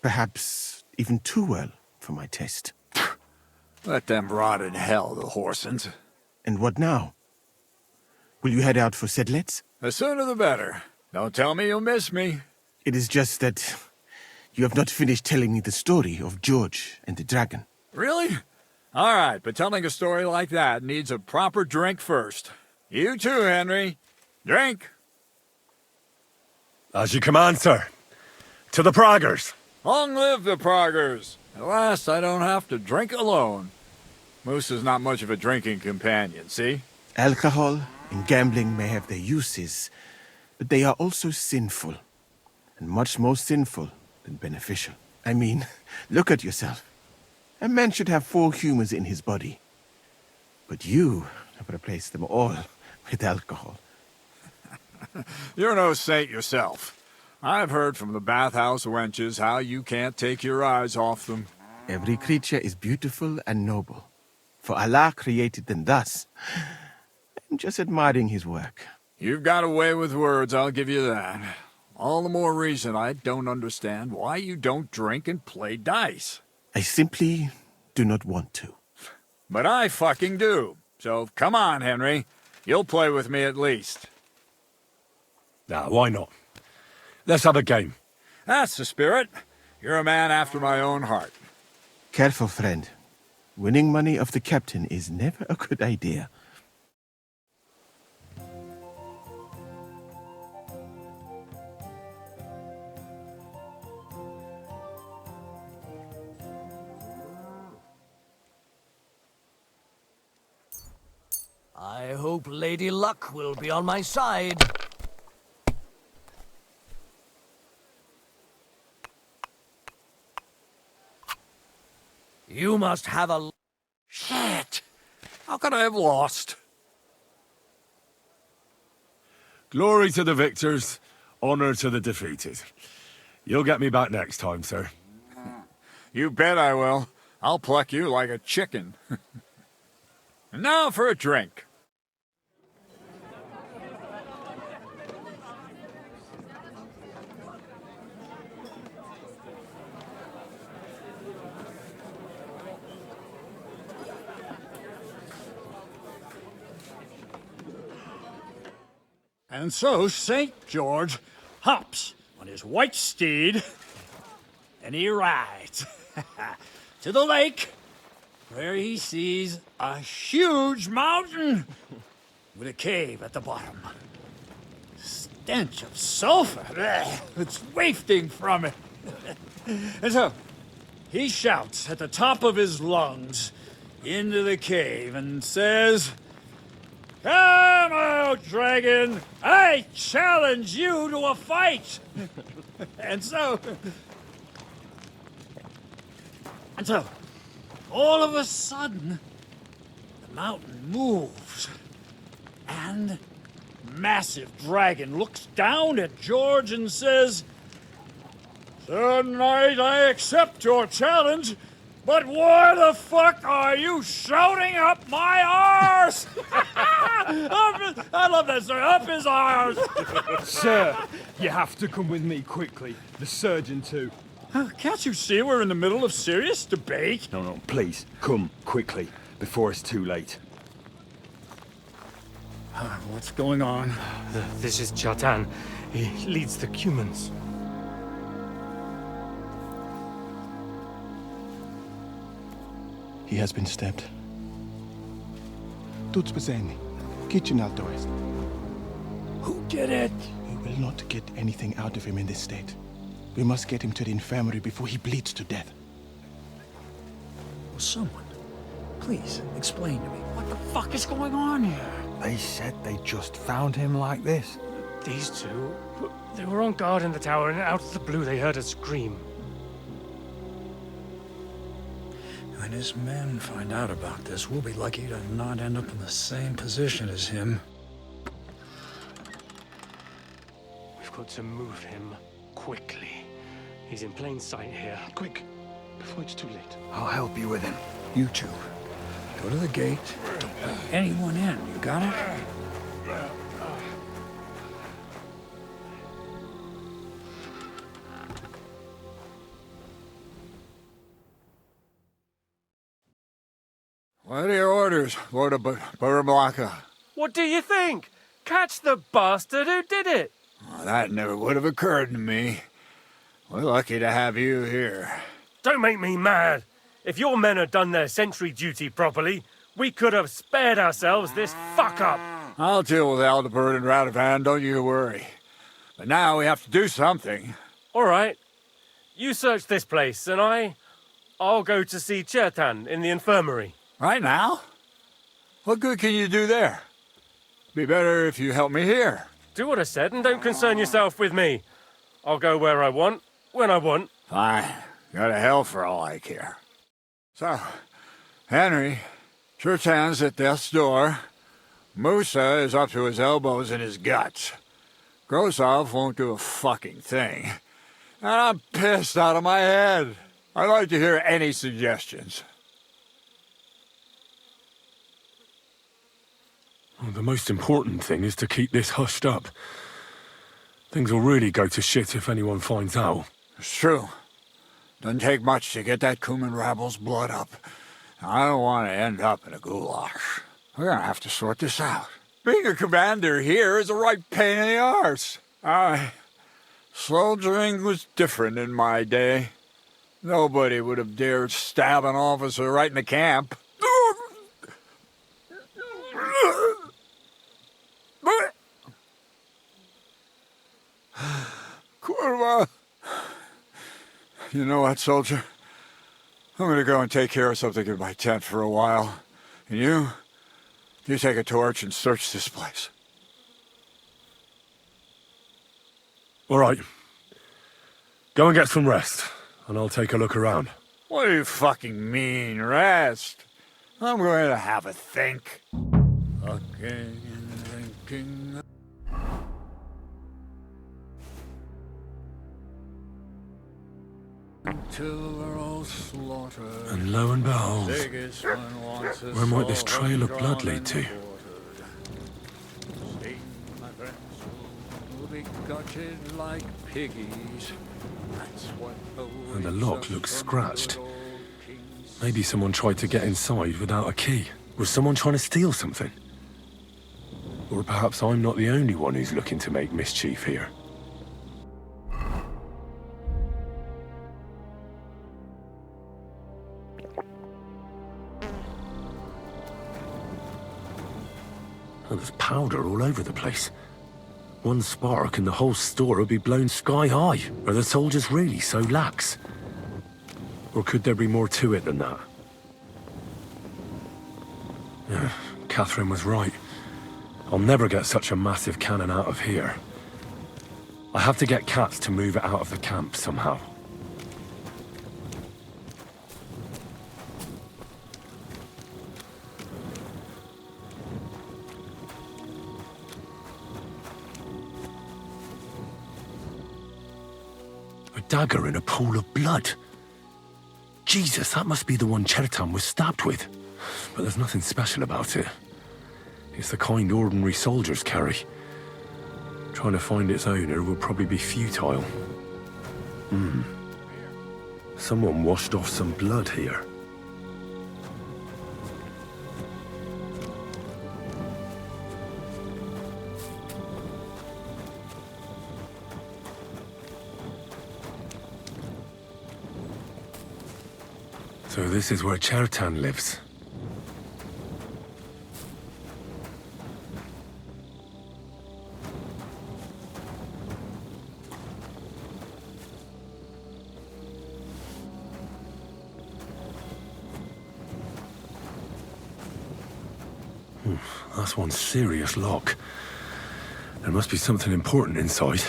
Perhaps even too well for my taste. Let them rot in hell, the Horsons. And what now? Will you head out for Sedlitz? The sooner the better. Don't tell me you'll miss me. It is just that you have not finished telling me the story of George and the dragon. Really? All right, but telling a story like that needs a proper drink first. You too, Henry. Drink. As you command, sir. To the Praggers. Long live the Praggers. At last, I don't have to drink alone. Moose is not much of a drinking companion, see? Alcohol and gambling may have their uses, but they are also sinful. And much more sinful than beneficial. I mean, look at yourself. A man should have 4 humans in his body. But you have replaced them all with alcohol. You're no saint yourself. I've heard from the bathhouse wenches how you can't take your eyes off them. Every creature is beautiful and noble, for Allah created them thus. I'm just admiring his work. You've got a way with words, I'll give you that. All the more reason I don't understand why you don't drink and play dice. I simply do not want to. But I fucking do. So come on, Henry. You'll play with me at least. Nah, why not? Let's have a game. That's the spirit. You're a man after my own heart. Careful, friend. Winning money of the captain is never a good idea. I hope Lady Luck will be on my side. You must have a... Shit! How could I have lost? Glory to the victors, honor to the defeated. You'll get me back next time, sir. You bet I will. I'll pluck you like a chicken. And now for a drink. And so St. George hops on his white steed, and he rides to the lake, where he sees a huge mountain with a cave at the bottom. Stench of sulfur, it's wafting from it. And so he shouts at the top of his lungs into the cave and says, "Come out, dragon! I challenge you to a fight!" And so, all of a sudden, the mountain moves, and massive dragon looks down at George and says, "Sir Knight, I accept your challenge, but why the fuck are you shouting up my arse?" I love that, sir. Up his arse. Sir, you have to come with me quickly. The surgeon too. Can't you see we're in the middle of serious debate? No, please, come quickly, before it's too late. What's going on? This is Chatan. He leads the Cumans. He has been stabbed. Tuts bezeni. Kitchen outdoors. Who did it? We will not get anything out of him in this state. We must get him to the infirmary before he bleeds to death. Will someone please explain to me what the fuck is going on here? They said they just found him like this. These two, they were on guard in the tower, and out of the blue they heard a scream. When his men find out about this, we'll be lucky to not end up in the same position as him. We've got to move him quickly. He's in plain sight here. Quick, before it's too late. I'll help you with him. You two, go to the gate. Don't let anyone in. You got it? What are your orders, Lord of Burblaka? What do you think? Catch the bastard who did it! Oh, that never would have occurred to me. We're lucky to have you here. Don't make me mad. If your men had done their sentry duty properly, we could have spared ourselves this fuck-up. I'll deal with Aldebert and Radovan, don't you worry. But now we have to do something. All right. You search this place, and I'll go to see Chertan in the infirmary. Right now? What good can you do there? Be better if you help me here. Do what I said, and don't concern yourself with me. I'll go where I want, when I want. Fine. Go to hell for all I care. So, Henry, Chertan's at death's door. Musa is up to his elbows in his guts. Grozov won't do a fucking thing. And I'm pissed out of my head. I'd like to hear any suggestions. Well, the most important thing is to keep this hushed up. Things will really go to shit if anyone finds out. It's true. Doesn't take much to get that Cuman rabble's blood up. I don't want to end up in a goulash. We're gonna have to sort this out. Being a commander here is a right pain in the arse. Soldiering was different in my day. Nobody would have dared stab an officer right in the camp. Kurva! You know what, soldier? I'm gonna go and take care of something in my tent for a while. And you take a torch and search this place. All right. Go and get some rest, and I'll take a look around. What do you fucking mean, rest? I'm going to have a think. Fucking thinking. Until we're all slaughtered. And lo and behold, where might this trail of blood lead to? Like piggies. That's what And the lock looks scratched. Maybe someone tried to get inside without a key. Was someone trying to steal something? Or perhaps I'm not the only one who's looking to make mischief here. Oh, there's powder all over the place. One spark and the whole store would be blown sky high. Are the soldiers really so lax? Or could there be more to it than that? Yeah, Catherine was right. I'll never get such a massive cannon out of here. I have to get Katz to move it out of the camp somehow. Dagger in a pool of blood. Jesus, that must be the one Chertan was stabbed with. But there's nothing special about it. It's the kind ordinary soldiers carry. Trying to find its owner will probably be futile. Someone washed off some blood here. So this is where Chertan lives. That's one serious lock. There must be something important inside.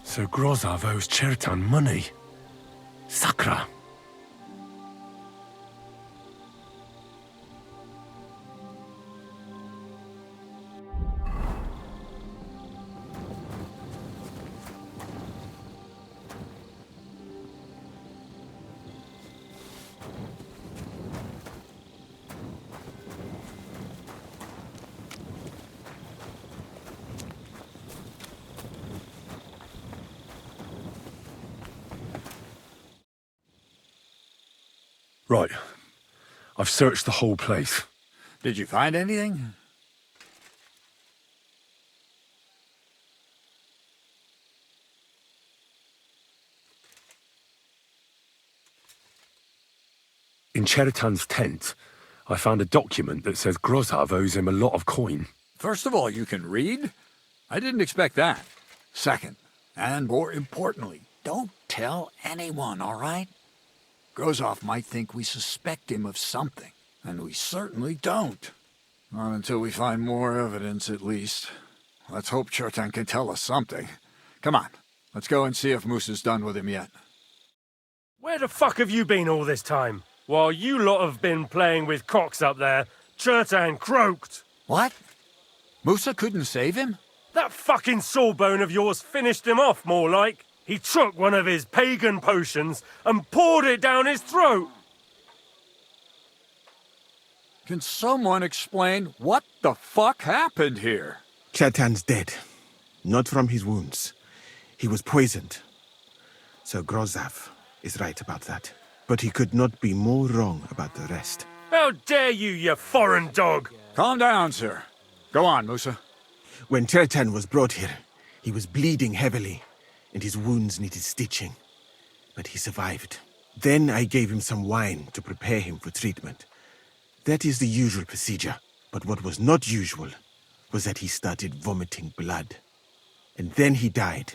So Grozov owes Chertan money. Sakra. Right. I've searched the whole place. Did you find anything? In Chertan's tent, I found a document that says Grozov owes him a lot of coin. First of all, you can read? I didn't expect that. Second, and more importantly, don't tell anyone, all right? Grozov might think we suspect him of something, and we certainly don't. Not until we find more evidence, at least. Let's hope Chertan can tell us something. Come on, let's go and see if Musa's done with him yet. Where the fuck have you been all this time? While you lot have been playing with cocks up there, Chertan croaked. What? Musa couldn't save him? That fucking sawbone of yours finished him off, more like. He took one of his pagan potions and poured it down his throat. Can someone explain what the fuck happened here? Chertan's dead. Not from his wounds. He was poisoned. Sir Grozav is right about that. But he could not be more wrong about the rest. How dare you, you foreign dog! Calm down, sir. Go on, Musa. When Chertan was brought here, he was bleeding heavily, and his wounds needed stitching. But he survived. Then I gave him some wine to prepare him for treatment. That is the usual procedure. But what was not usual was that he started vomiting blood. And then he died.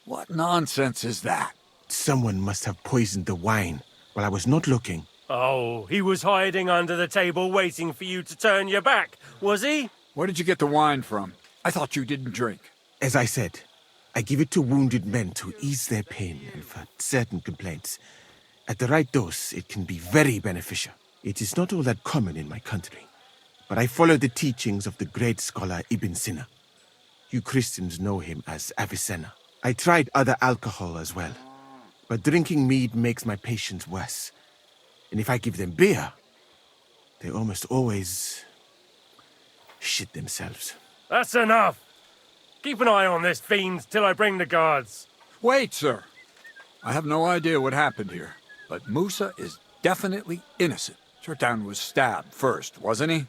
What nonsense is that? Someone must have poisoned the wine while I was not looking. Oh, he was hiding under the table waiting for you to turn your back, was he? Where did you get the wine from? I thought you didn't drink. As I said, I give it to wounded men to ease their pain and for certain complaints. At the right dose, it can be very beneficial. It is not all that common in my country, but I follow the teachings of the great scholar Ibn Sina. You Christians know him as Avicenna. I tried other alcohol as well, but drinking mead makes my patients worse. And if I give them beer, they almost always shit themselves. That's enough! Keep an eye on this fiend till I bring the guards. Wait, sir. I have no idea what happened here, but Musa is definitely innocent. Chertan was stabbed first, wasn't he?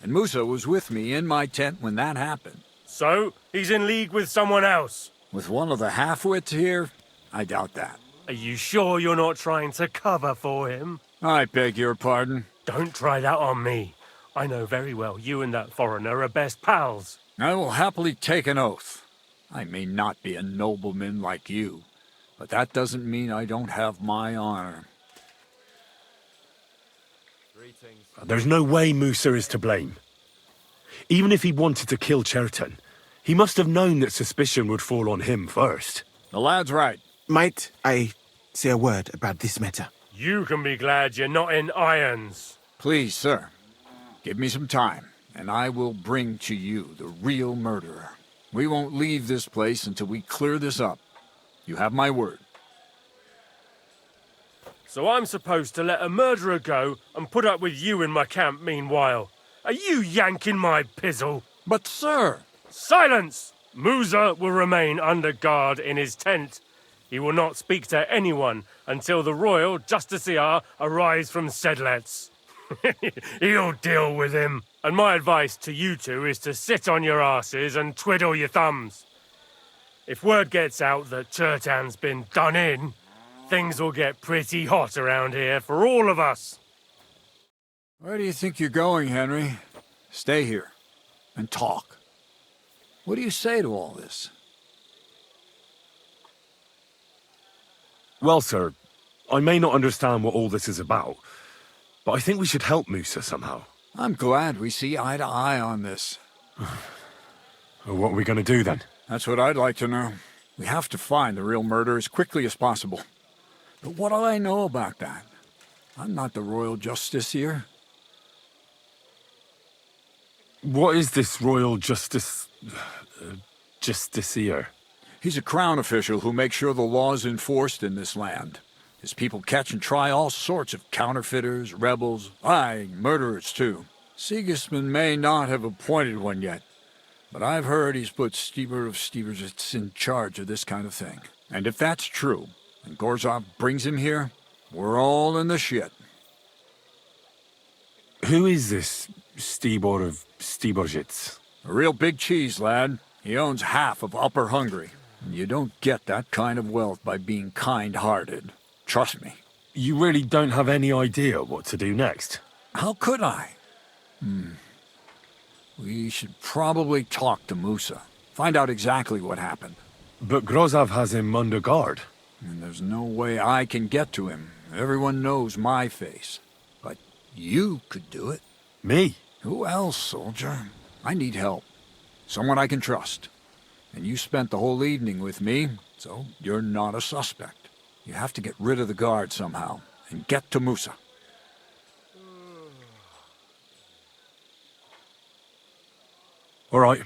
And Musa was with me in my tent when that happened. So, he's in league with someone else? With one of the half-wits here? I doubt that. Are you sure you're not trying to cover for him? I beg your pardon. Don't try that on me. I know very well you and that foreigner are best pals. I will happily take an oath. I may not be a nobleman like you, but that doesn't mean I don't have my honor. There's no way Musa is to blame. Even if he wanted to kill Chertan, he must have known that suspicion would fall on him first. The lad's right. Might I say a word about this matter? You can be glad you're not in irons. Please, sir. Give me some time, and I will bring to you the real murderer. We won't leave this place until we clear this up. You have my word. So I'm supposed to let a murderer go and put up with you in my camp meanwhile. Are you yanking my pizzle? But, sir... Silence! Musa will remain under guard in his tent. He will not speak to anyone until the royal justiciar arrives from Sedlets. He'll deal with him. And my advice to you two is to sit on your asses and twiddle your thumbs. If word gets out that Chertan's been done in, things will get pretty hot around here for all of us. Where do you think you're going, Henry? Stay here and talk. What do you say to all this? Well, sir, I may not understand what all this is about, but I think we should help Musa somehow. I'm glad we see eye to eye on this. What are we going to do then? That's what I'd like to know. We have to find the real murderer as quickly as possible. But what do I know about that? I'm not the royal justiciar. What is this royal justiciar? He's a crown official who makes sure the law is enforced in this land. His people catch and try all sorts of counterfeiters, rebels, aye, murderers too. Sigismund may not have appointed one yet, but I've heard he's put Steber of Steversits in charge of this kind of thing. And if that's true, and Gorzov brings him here, we're all in the shit. Who is this Stibor of Stebersits? A real big cheese, lad. He owns half of Upper Hungary. And you don't get that kind of wealth by being kind-hearted. Trust me. You really don't have any idea what to do next? How could I? We should probably talk to Musa. Find out exactly what happened. But Grozov has him under guard. And there's no way I can get to him. Everyone knows my face. But you could do it. Me? Who else, soldier? I need help. Someone I can trust. And you spent the whole evening with me, so you're not a suspect. You have to get rid of the guard somehow, and get to Musa. All right.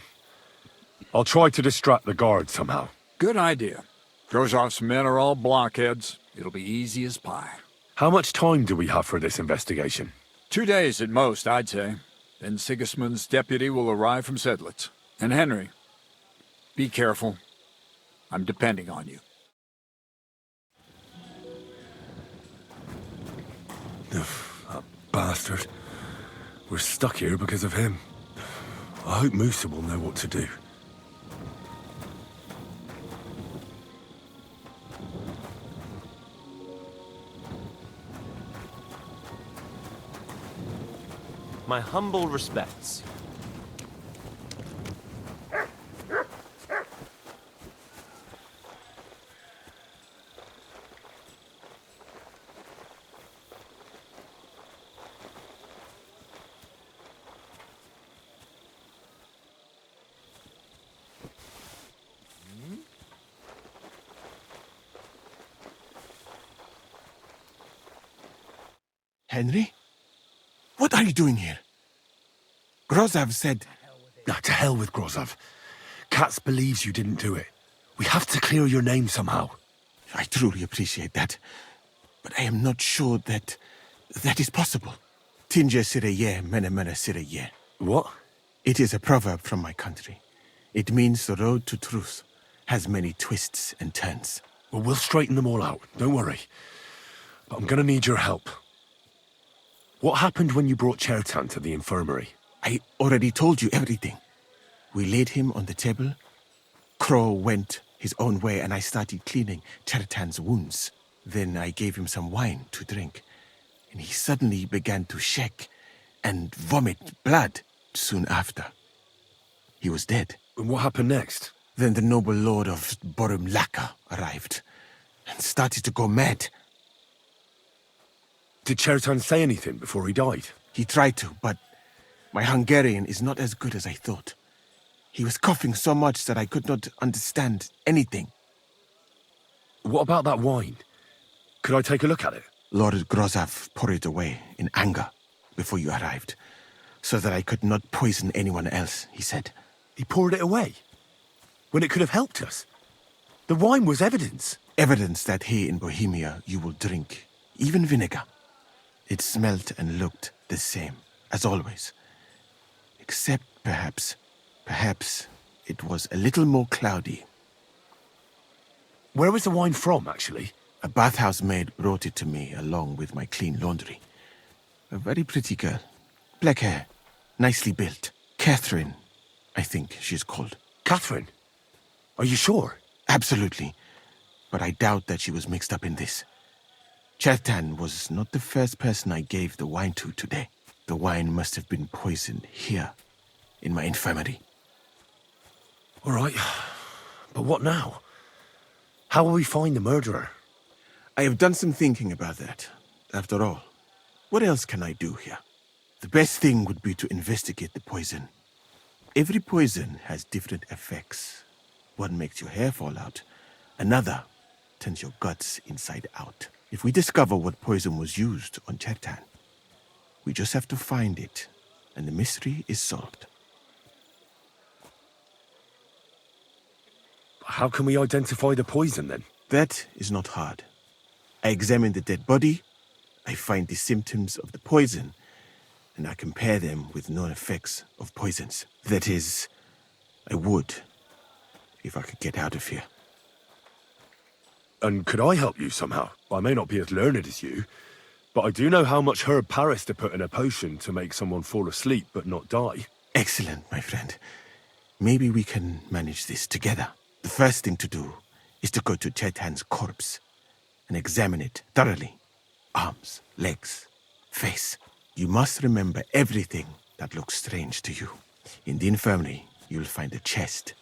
I'll try to distract the guard somehow. Good idea. Grozov's men are all blockheads. It'll be easy as pie. How much time do we have for this investigation? 2 days at most, I'd say. Then Sigismund's deputy will arrive from Sedlitz. And Henry, be careful. I'm depending on you. That bastard. We're stuck here because of him. I hope Musa will know what to do. My humble respects. Henry? What are you doing here? Grozov said... Nah, to hell with Grozov. Katz believes you didn't do it. We have to clear your name somehow. I truly appreciate that. But I am not sure that is possible. Tinge sireye, mene mene sireye. What? It is a proverb from my country. It means the road to truth has many twists and turns. Well, we'll straighten them all out. Don't worry. But I'm gonna need your help. What happened when you brought Chertan to the infirmary? I already told you everything. We laid him on the table. Crow went his own way and I started cleaning Chertan's wounds. Then I gave him some wine to drink. And he suddenly began to shake and vomit blood soon after. He was dead. And what happened next? Then the noble lord of Borumlaka arrived and started to go mad. Did Chertan say anything before he died? He tried to, but my Hungarian is not as good as I thought. He was coughing so much that I could not understand anything. What about that wine? Could I take a look at it? Lord Grozov poured it away in anger before you arrived, so that I could not poison anyone else, he said. He poured it away? When it could have helped us? The wine was evidence. Evidence that here in Bohemia you will drink, even vinegar. It smelt and looked the same, as always. Except perhaps it was a little more cloudy. Where was the wine from, actually? A bathhouse maid brought it to me along with my clean laundry. A very pretty girl. Black hair, nicely built. Catherine, I think she's called. Catherine? Are you sure? Absolutely. But I doubt that she was mixed up in this. Chertan was not the first person I gave the wine to today. The wine must have been poisoned here, in my infirmary. All right, but what now? How will we find the murderer? I have done some thinking about that. After all, what else can I do here? The best thing would be to investigate the poison. Every poison has different effects. One makes your hair fall out. Another turns your guts inside out. If we discover what poison was used on Chertan, we just have to find it, and the mystery is solved. How can we identify the poison, then? That is not hard. I examine the dead body, I find the symptoms of the poison, and I compare them with known effects of poisons. That is, I would, if I could get out of here. And could I help you somehow? I may not be as learned as you, but I do know how much herb Paris to put in a potion to make someone fall asleep but not die. Excellent, my friend. Maybe we can manage this together. The first thing to do is to go to Chertan's corpse and examine it thoroughly. Arms, legs, face. You must remember everything that looks strange to you. In the infirmary, you'll find a chest.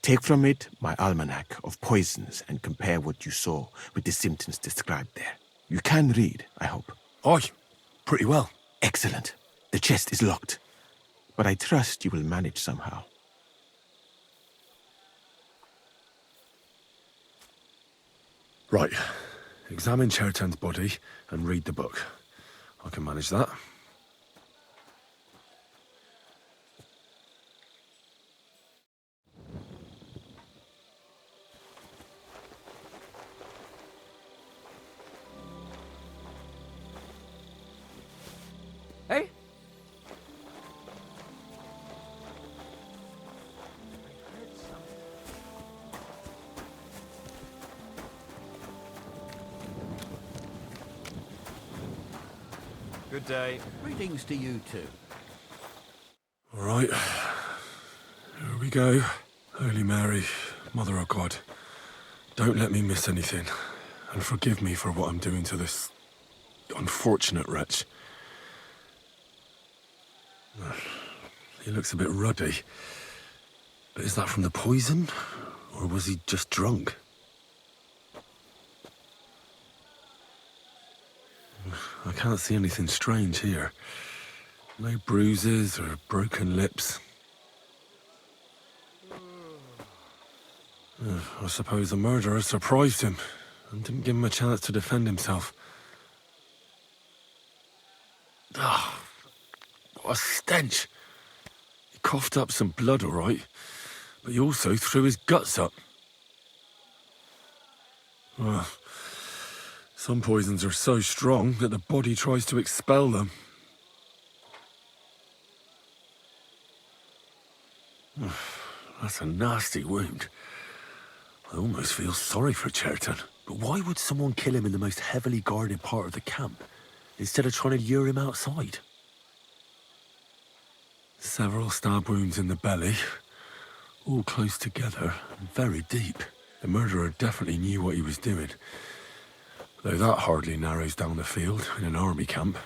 Take from it my almanac of poisons and compare what you saw with the symptoms described there. You can read, I hope. Aye, pretty well. Excellent. The chest is locked, but I trust you will manage somehow. Right. Examine Chertan's body and read the book. I can manage that. Hey? Good day. Greetings to you too. All right. Here we go. Holy Mary, Mother of God, don't let me miss anything, and forgive me for what I'm doing to this unfortunate wretch. He looks a bit ruddy. But is that from the poison? Or was he just drunk? I can't see anything strange here. No bruises or broken lips. I suppose the murderer surprised him and didn't give him a chance to defend himself. Ah, what a stench! He coughed up some blood, all right, but he also threw his guts up. Some poisons are so strong that the body tries to expel them. That's a nasty wound. I almost feel sorry for Chertan. But why would someone kill him in the most heavily guarded part of the camp, instead of trying to lure him outside? Several stab wounds in the belly, all close together and very deep. The murderer definitely knew what he was doing. Though that hardly narrows down the field in an army camp.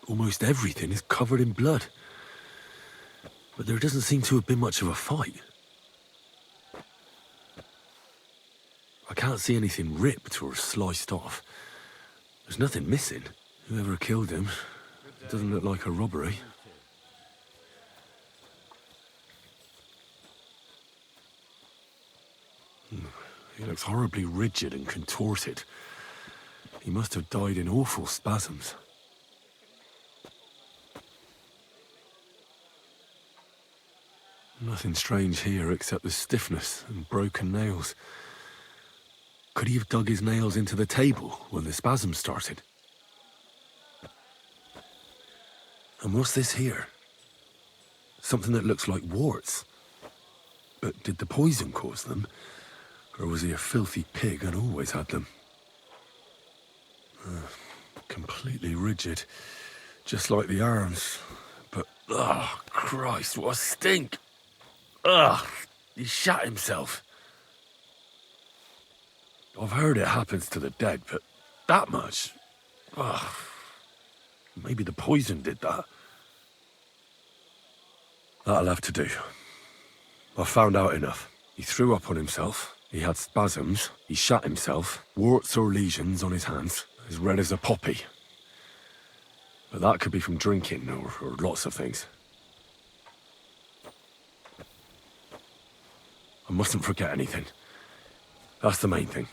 Almost everything is covered in blood. But there doesn't seem to have been much of a fight. I can't see anything ripped or sliced off. There's nothing missing. Whoever killed him, it doesn't look like a robbery. He looks horribly rigid and contorted. He must have died in awful spasms. Nothing strange here except the stiffness and broken nails. Could he have dug his nails into the table when the spasms started? And what's this here? Something that looks like warts. But did the poison cause them? Or was he a filthy pig and always had them? Completely rigid. Just like the arms. But, oh, Christ, what a stink! Ugh, he shot himself. I've heard it happens to the dead, but that much? Ugh. Maybe the poison did that. That'll have to do. I've found out enough. He threw up on himself, he had spasms, he shot himself, warts or lesions on his hands, as red as a poppy. But that could be from drinking or lots of things. I mustn't forget anything. That's the main thing.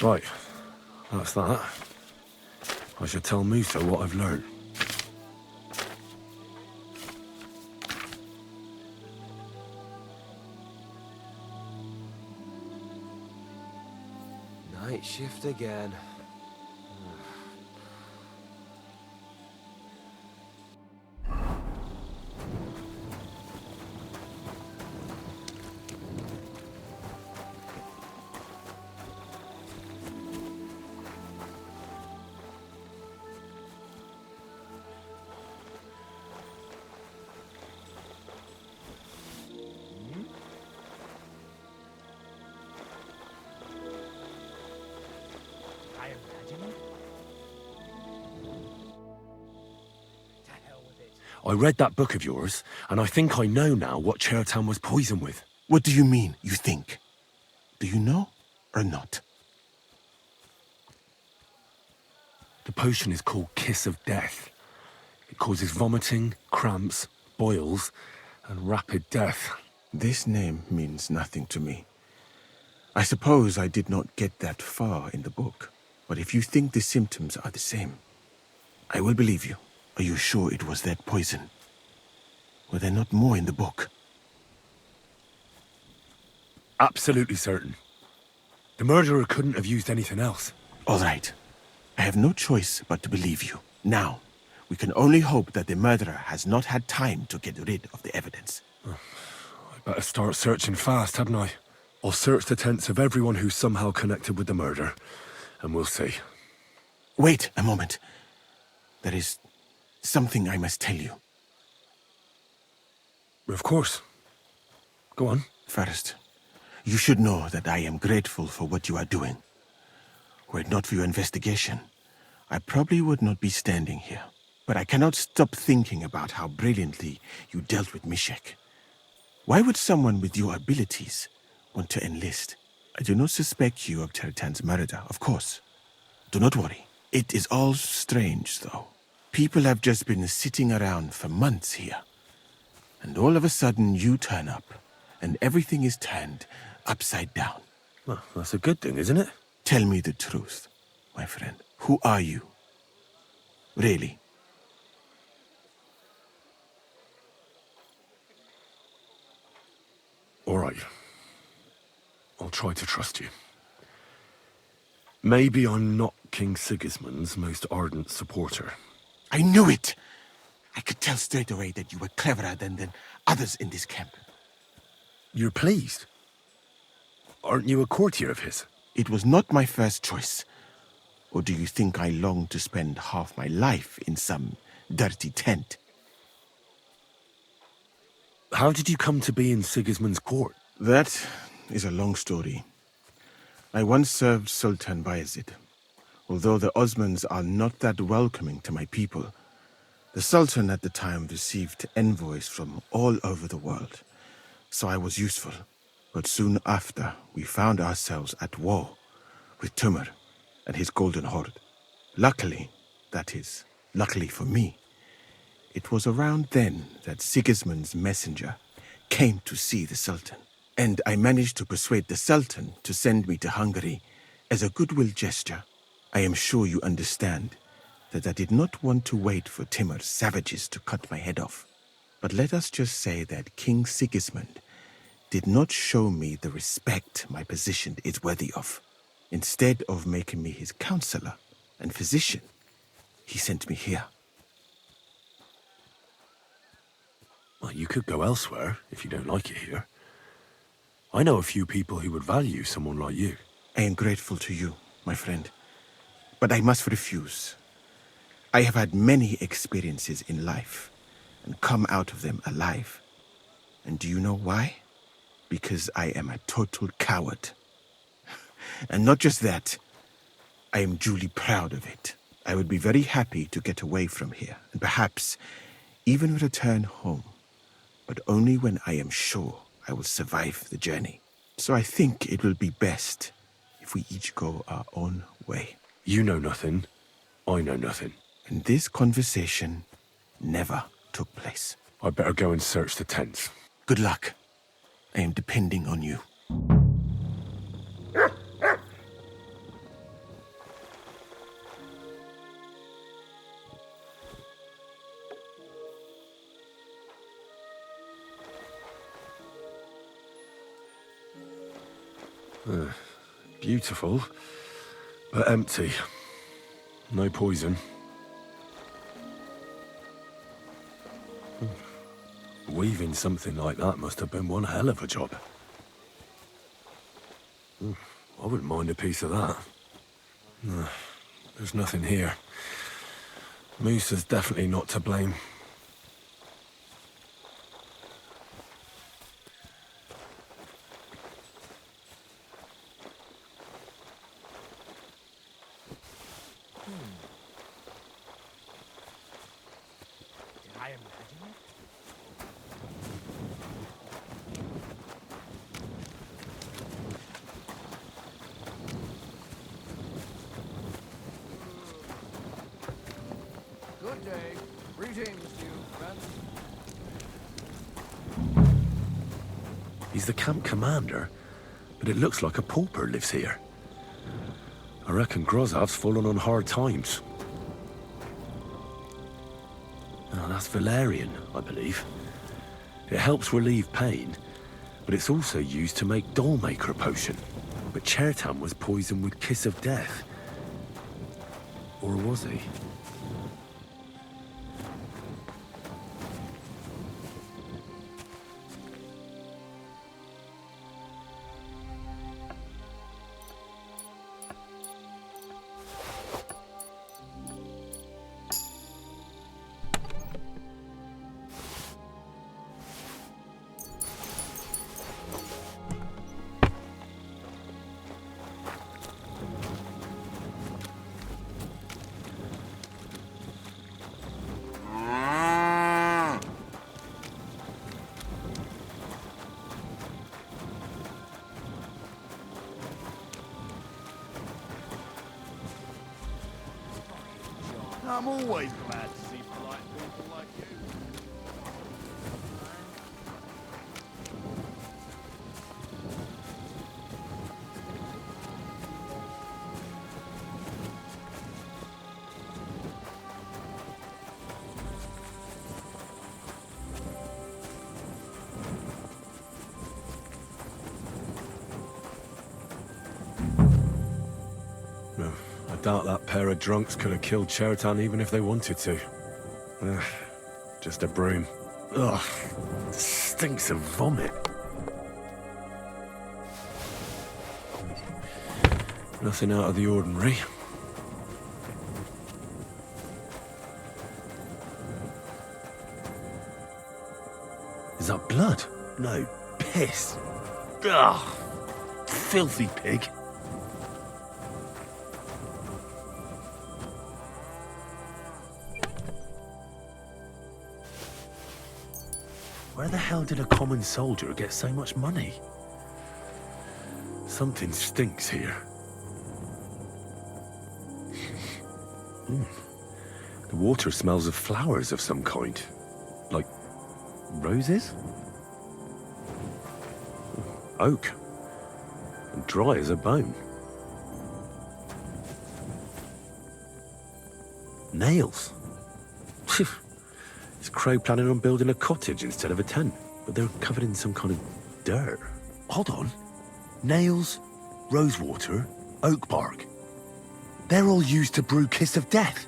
Right, that's that. I should tell Musa what I've learned. Night shift again. I read that book of yours, and I think I know now what Chertown was poisoned with. What do you mean, you think? Do you know or not? The potion is called Kiss of Death. It causes vomiting, cramps, boils, and rapid death. This name means nothing to me. I suppose I did not get that far in the book, but if you think the symptoms are the same, I will believe you. Are you sure it was that poison? Were there not more in the book? Absolutely certain. The murderer couldn't have used anything else. All right. I have no choice but to believe you. Now, we can only hope that the murderer has not had time to get rid of the evidence. I better start searching fast, hadn't I? I'll search the tents of everyone who's somehow connected with the murder, and we'll see. Wait a moment. There is something I must tell you. Of course. Go on. First, you should know that I am grateful for what you are doing. Were it not for your investigation, I probably would not be standing here. But I cannot stop thinking about how brilliantly you dealt with Mishek. Why would someone with your abilities want to enlist? I do not suspect you of Chertan's murder, of course. Do not worry. It is all strange, though. People have just been sitting around for months here. And all of a sudden you turn up, and everything is turned upside down. Well, that's a good thing, isn't it? Tell me the truth, my friend. Who are you? Really? All right. I'll try to trust you. Maybe I'm not King Sigismund's most ardent supporter. I knew it! I could tell straight away that you were cleverer than others in this camp. You're pleased? Aren't you a courtier of his? It was not my first choice. Or do you think I long to spend half my life in some dirty tent? How did you come to be in Sigismund's court? That is a long story. I once served Sultan Bayezid. Although the Osmans are not that welcoming to my people, the Sultan at the time received envoys from all over the world, so I was useful. But soon after, we found ourselves at war with Tumor and his Golden Horde. Luckily, that is, luckily for me, it was around then that Sigismund's messenger came to see the Sultan, and I managed to persuade the Sultan to send me to Hungary as a goodwill gesture. I am sure you understand that I did not want to wait for Timur's savages to cut my head off. But let us just say that King Sigismund did not show me the respect my position is worthy of. Instead of making me his counselor and physician, he sent me here. Well, you could go elsewhere if you don't like it here. I know a few people who would value someone like you. I am grateful to you, my friend. But I must refuse. I have had many experiences in life and come out of them alive. And do you know why? Because I am a total coward. And not just that, I am duly proud of it. I would be very happy to get away from here and perhaps even return home, but only when I am sure I will survive the journey. So I think it will be best if we each go our own way. You know nothing. I know nothing. And this conversation never took place. I better go and search the tents. Good luck. I am depending on you. Beautiful, but empty. No poison. Weaving something like that must have been one hell of a job. I wouldn't mind a piece of that. There's nothing here. Moose is definitely not to blame. Did I imagine it? Good day. Greetings, you friends. He's the camp commander, but it looks like a pauper lives here. I reckon Grozav's fallen on hard times. Oh, that's valerian, I believe. It helps relieve pain, but it's also used to make dollmaker potion. But Chertan was poisoned with kiss of death. Or was he? I'm always glad to see polite people like you. No, I doubt that pair of drunks could have killed Chertan even if they wanted to. Just a broom. Ugh, stinks of vomit. Nothing out of the ordinary. Is that blood? No, piss. Ugh, filthy pig. Where the hell did a common soldier get so much money? Something stinks here. The water smells of flowers of some kind. Like roses? Oak. And dry as a bone. Nails. Is Crow planning on building a cottage instead of a tent? But they're covered in some kind of dirt. Hold on. Nails, rosewater, oak bark. They're all used to brew Kiss of Death.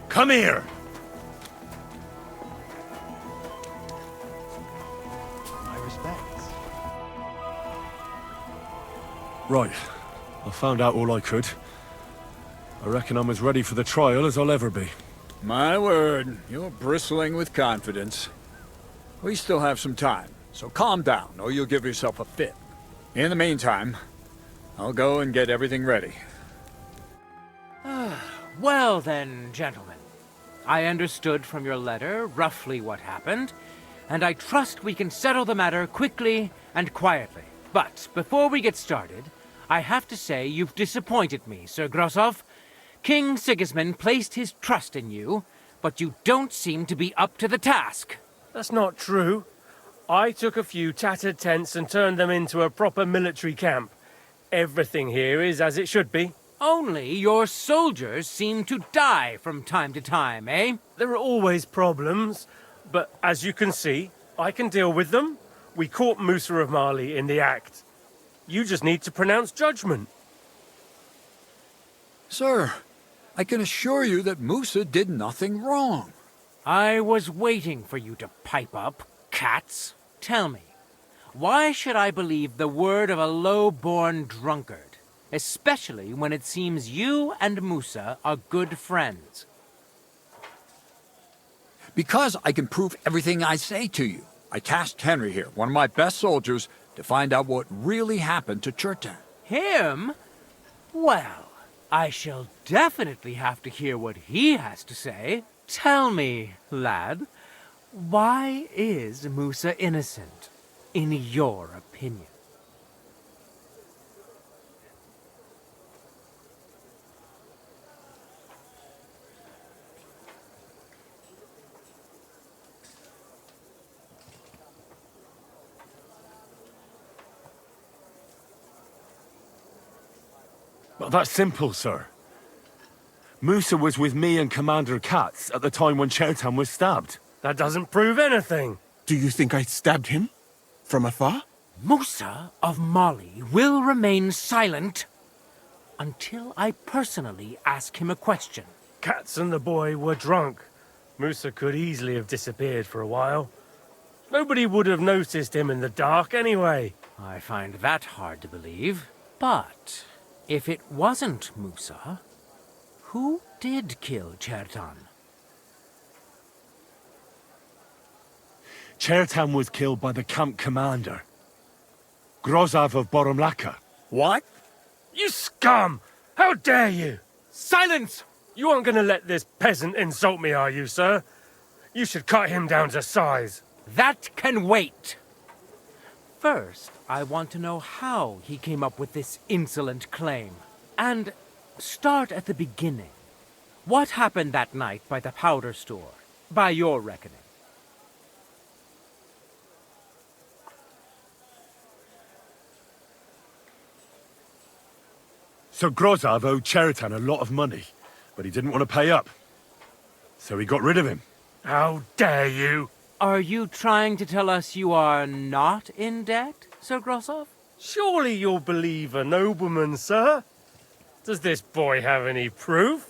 Come here! I Right. I found out all I could. I reckon I'm as ready for the trial as I'll ever be. My word, you're bristling with confidence. We still have some time, so calm down, or you'll give yourself a fit. In the meantime, I'll go and get everything ready. Well then, gentlemen. I understood from your letter roughly what happened, and I trust we can settle the matter quickly and quietly. But before we get started, I have to say you've disappointed me, Sir Grosov. King Sigismund placed his trust in you, but you don't seem to be up to the task. That's not true. I took a few tattered tents and turned them into a proper military camp. Everything here is as it should be. Only your soldiers seem to die from time to time, eh? There are always problems, but as you can see, I can deal with them. We caught Musa of Mali in the act. You just need to pronounce judgment. Sir, I can assure you that Musa did nothing wrong. I was waiting for you to pipe up, cats. Tell me, why should I believe the word of a low-born drunkard? Especially when it seems you and Musa are good friends. Because I can prove everything I say to you. I tasked Henry here, one of my best soldiers, to find out what really happened to Chertan. Him? Well, I shall definitely have to hear what he has to say. Tell me, lad, why is Musa innocent, in your opinion? Well, that's simple, sir. Musa was with me and Commander Katz at the time when Chertan was stabbed. That doesn't prove anything. Do you think I stabbed him? From afar? Musa of Mali will remain silent until I personally ask him a question. Katz and the boy were drunk. Musa could easily have disappeared for a while. Nobody would have noticed him in the dark anyway. I find that hard to believe. But if it wasn't Musa, who did kill Chertan? Chertan was killed by the camp commander, Grozov of Boromlaka. What? You scum! How dare you! Silence! You aren't going to let this peasant insult me, are you, sir? You should cut him down to size. That can wait. First, I want to know how he came up with this insolent claim. And start at the beginning. What happened that night by the powder store, by your reckoning? So Grozov owed Chertan a lot of money, but he didn't want to pay up. So he got rid of him. How dare you! Are you trying to tell us you are not in debt, Sir Grosov? Surely you'll believe a nobleman, sir. Does this boy have any proof?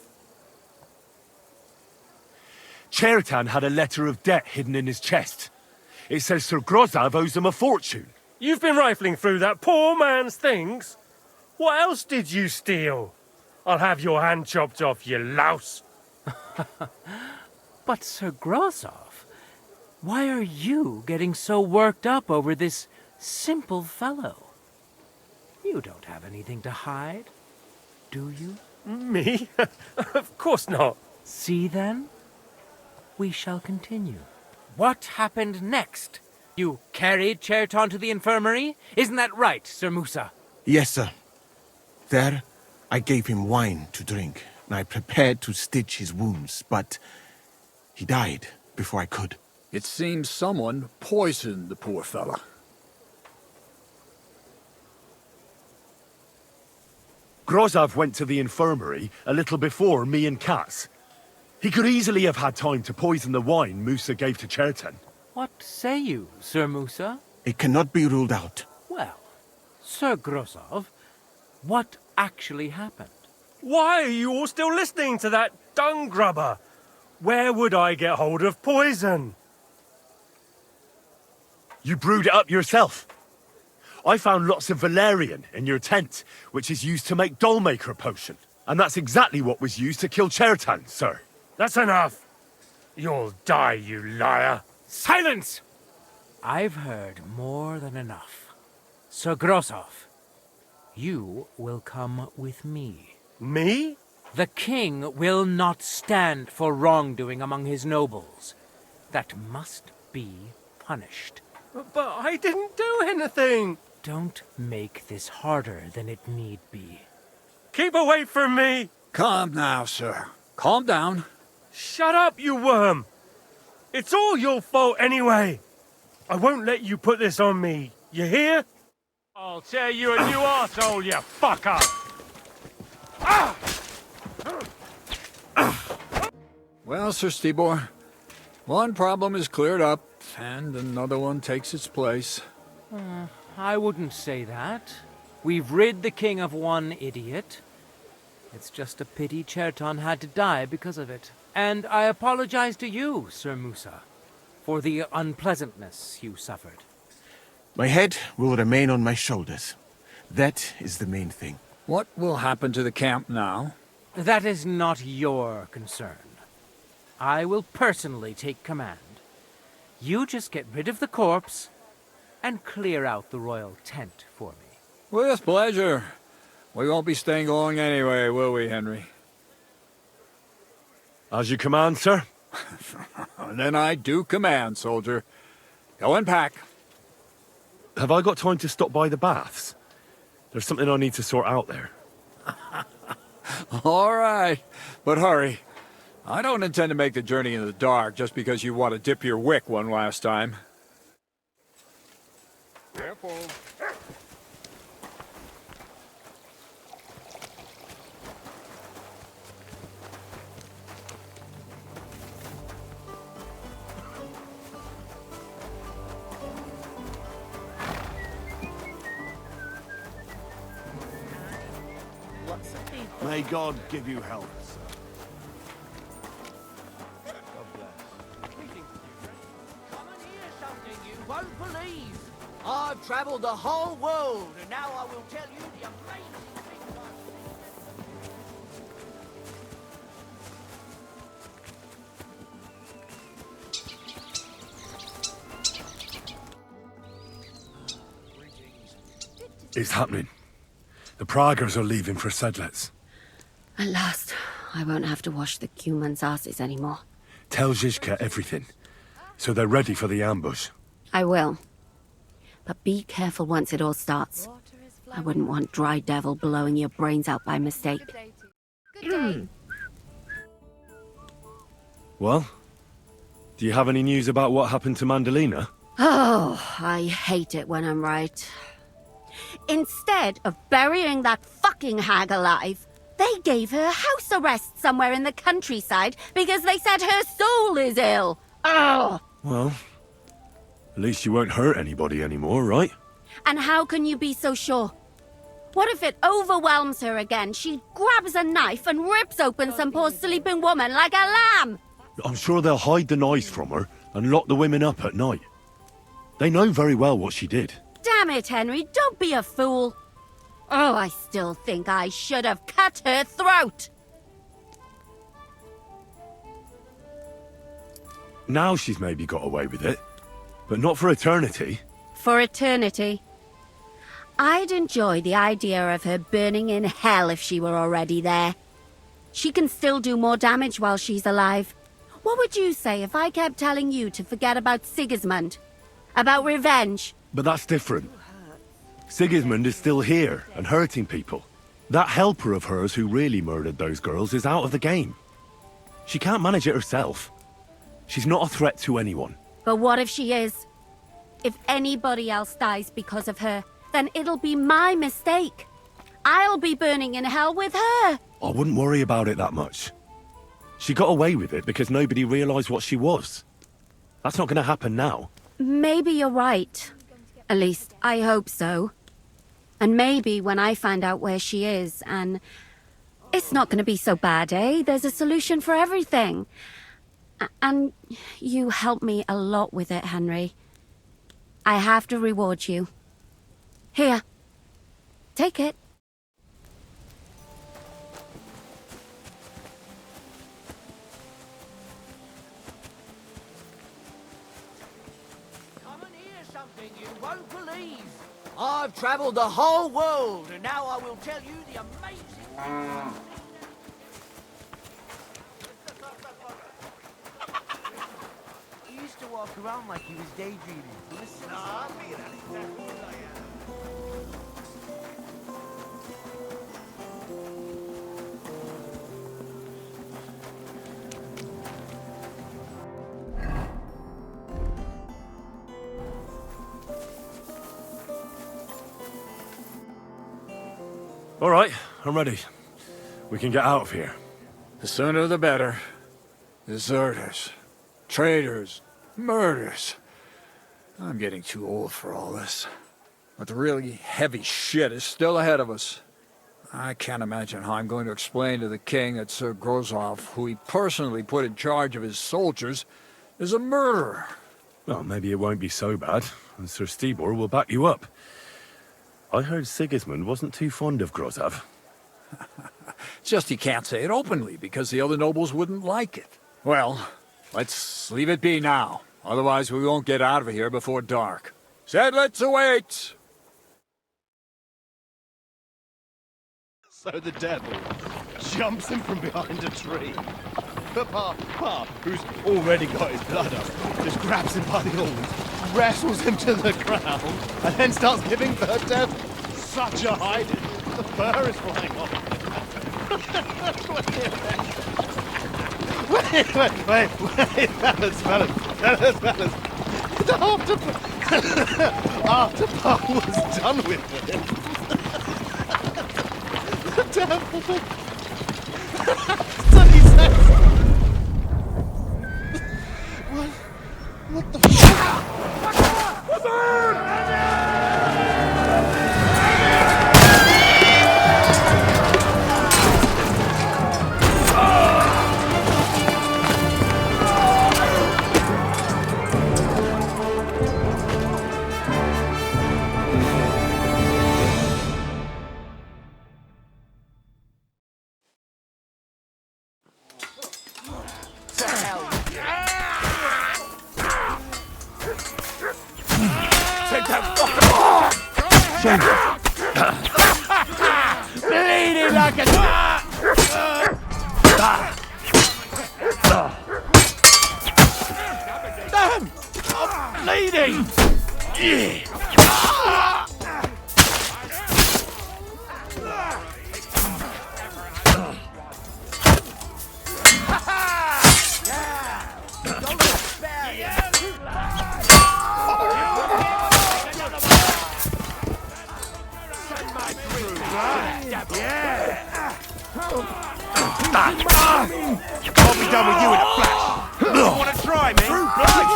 Chertan had a letter of debt hidden in his chest. It says Sir Grozov owes him a fortune. You've been rifling through that poor man's things? What else did you steal? I'll have your hand chopped off, you louse. But Sir Grosov, why are you getting so worked up over this simple fellow? You don't have anything to hide, do you? Me? Of course not. See then? We shall continue. What happened next? You carried Chertan to the infirmary? Isn't that right, Sir Musa? Yes, sir. There, I gave him wine to drink, and I prepared to stitch his wounds, but he died before I could. It seems someone poisoned the poor fella. Grozov went to the infirmary a little before me and Katz. He could easily have had time to poison the wine Musa gave to Chertan. What say you, Sir Musa? It cannot be ruled out. Well, Sir Grosov, what actually happened? Why are you all still listening to that dung grubber? Where would I get hold of poison? You brewed it up yourself. I found lots of valerian in your tent, which is used to make dollmaker potion. And that's exactly what was used to kill Chertan, sir. That's enough. You'll die, you liar. Silence! I've heard more than enough. Sir Grosov, you will come with me. Me? The king will not stand for wrongdoing among his nobles. That must be punished. But I didn't do anything. Don't make this harder than it need be. Keep away from me! Calm now, sir. Calm down. Shut up, you worm! It's all your fault anyway. I won't let you put this on me. You hear? I'll tear you a new arsehole, you fucker! Well, Sir Stibor, one problem is cleared up, and another one takes its place. I wouldn't say that. We've rid the king of one idiot. It's just a pity Chertan had to die because of it. And I apologize to you, Sir Musa, for the unpleasantness you suffered. My head will remain on my shoulders. That is the main thing. What will happen to the camp now? That is not your concern. I will personally take command. You just get rid of the corpse and clear out the royal tent for me. With pleasure. We won't be staying long anyway, will we, Henry? As you command, sir. Then I do command, soldier. Go and pack. Have I got time to stop by the baths? There's something I need to sort out there. All right, but hurry. I don't intend to make the journey in the dark just because you want to dip your wick one last time. Careful. May God give you help. You won't believe. I've traveled the whole world, and now I will tell you the amazing things It's happening. The Praggers are leaving for Sedlets. At last, I won't have to wash the Cuman's asses anymore. Tell Zizka everything, so they're ready for the ambush. I will. But be careful once it all starts. I wouldn't want Dry Devil blowing your brains out by mistake. Well, do you have any news about what happened to Mandalina? Oh, I hate it when I'm right. Instead of burying that fucking hag alive, they gave her house arrest somewhere in the countryside because they said her soul is ill. Oh! Well, at least you won't hurt anybody anymore, right? And how can you be so sure? What if it overwhelms her again? She grabs a knife and rips open some poor sleeping woman like a lamb. I'm sure they'll hide the knives from her and lock the women up at night. They know very well what she did. Damn it, Henry, don't be a fool. Oh, I still think I should have cut her throat. Now she's maybe got away with it, but not for eternity. For eternity. I'd enjoy the idea of her burning in hell if she were already there. She can still do more damage while she's alive. What would you say if I kept telling you to forget about Sigismund? About revenge? But that's different. Sigismund is still here and hurting people. That helper of hers who really murdered those girls is out of the game. She can't manage it herself. She's not a threat to anyone. But what if she is? If anybody else dies because of her, then it'll be my mistake. I'll be burning in hell with her. I wouldn't worry about it that much. She got away with it because nobody realized what she was. That's not going to happen now. Maybe you're right. At least, I hope so. And maybe when I find out where she is, and... It's not going to be so bad, eh? There's a solution for everything. And you helped me a lot with it, Henry. I have to reward you. Here. Take it. Come and hear something you won't believe. I've traveled the whole world, and now I will tell you the amazing... He used to walk around like he was daydreaming. Listen. All right, I'm ready. We can get out of here. The sooner the better. Deserters, traitors, murders. I'm getting too old for all this. But the really heavy shit is still ahead of us. I can't imagine how I'm going to explain to the king that Sir Grozov, who he personally put in charge of his soldiers, is a murderer. Well, maybe it won't be so bad, and Sir Stibor will back you up. I heard Sigismund wasn't too fond of Grozov. It's just he can't say it openly, because the other nobles wouldn't like it. Well, let's leave it be now. Otherwise we won't get out of here before dark. Settlers await! So the devil jumps him from behind a tree. But Pa, who's already got his blood up, just grabs him by the horns, wrestles him to the ground, and then starts giving the devil such a hiding. The fur is flying off. Wait, fellas. After Pa was done with him, the devil... So he says... What the fuck? A bird! Bleeding like a... Damn! I'm bleeding! I'll be done with you in a flash. You want to try me?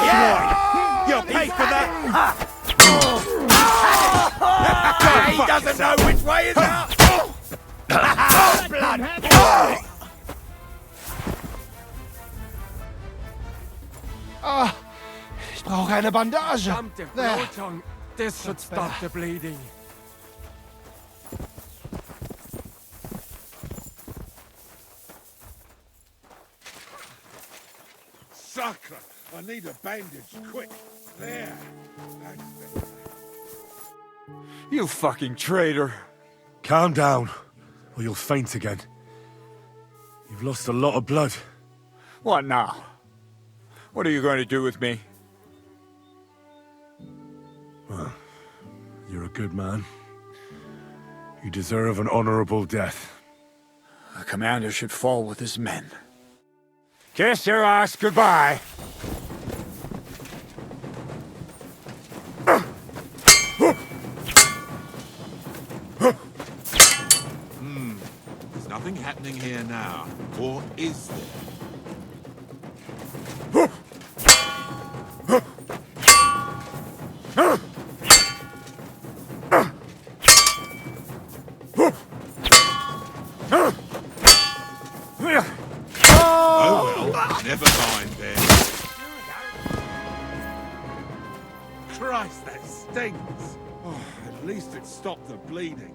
Yeah. You'll pay for that. He doesn't know which way is up. Blood. Ich brauche eine Bandage. Verdammte Blutung. Das should stop the bleeding. Sacre! I need a bandage, quick. There. That's better. You fucking traitor. Calm down, or you'll faint again. You've lost a lot of blood. What now? What are you going to do with me? Well, you're a good man. You deserve an honorable death. A commander should fall with his men. Kiss your ass goodbye. There's nothing happening here now. Or is there? Never mind then. Christ, that stings. Oh, at least it stopped the bleeding.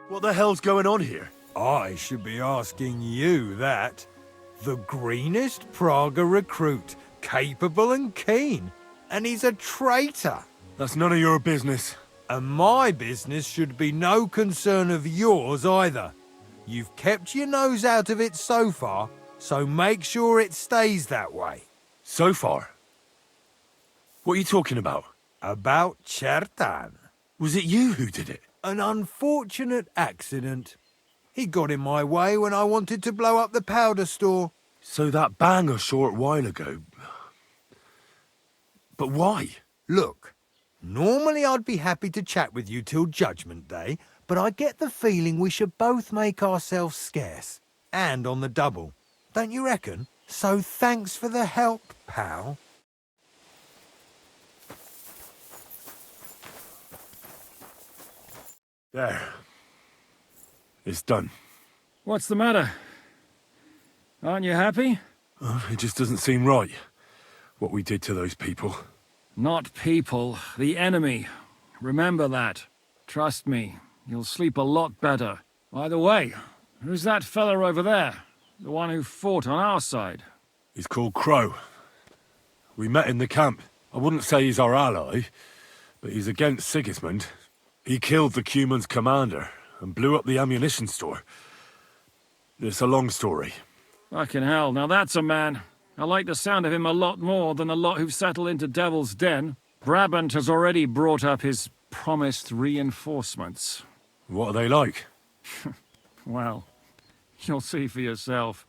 What the hell's going on here? I should be asking you that. The greenest Praga recruit, capable and keen, and he's a traitor. That's none of your business. And my business should be no concern of yours either. You've kept your nose out of it so far, so make sure it stays that way. So far? What are you talking about? About Chertan. Was it you who did it? An unfortunate accident. He got in my way when I wanted to blow up the powder store. So that bang a short while ago... But why? Look, normally I'd be happy to chat with you till Judgment Day, but I get the feeling we should both make ourselves scarce. And on the double. Don't you reckon? So thanks for the help, pal. There. It's done. What's the matter? Aren't you happy? It just doesn't seem right, what we did to those people. Not people, the enemy. Remember that. Trust me, you'll sleep a lot better. By the way, who's that fella over there? The one who fought on our side? He's called Crow. We met in the camp. I wouldn't say he's our ally, but he's against Sigismund. He killed the Cuman's commander and blew up the ammunition store. It's a long story. Fucking hell, now that's a man. I like the sound of him a lot more than a lot who've settled into Devil's Den. Brabant has already brought up his promised reinforcements. What are they like? Well, you'll see for yourself.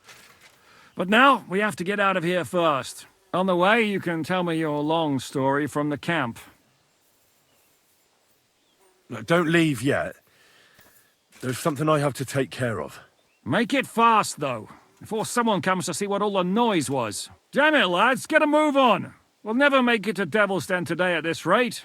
But now, we have to get out of here first. On the way, you can tell me your long story from the camp. Look, don't leave yet. There's something I have to take care of. Make it fast, though, before someone comes to see what all the noise was. Damn it, lads, get a move on! We'll never make it to Devil's Den today at this rate.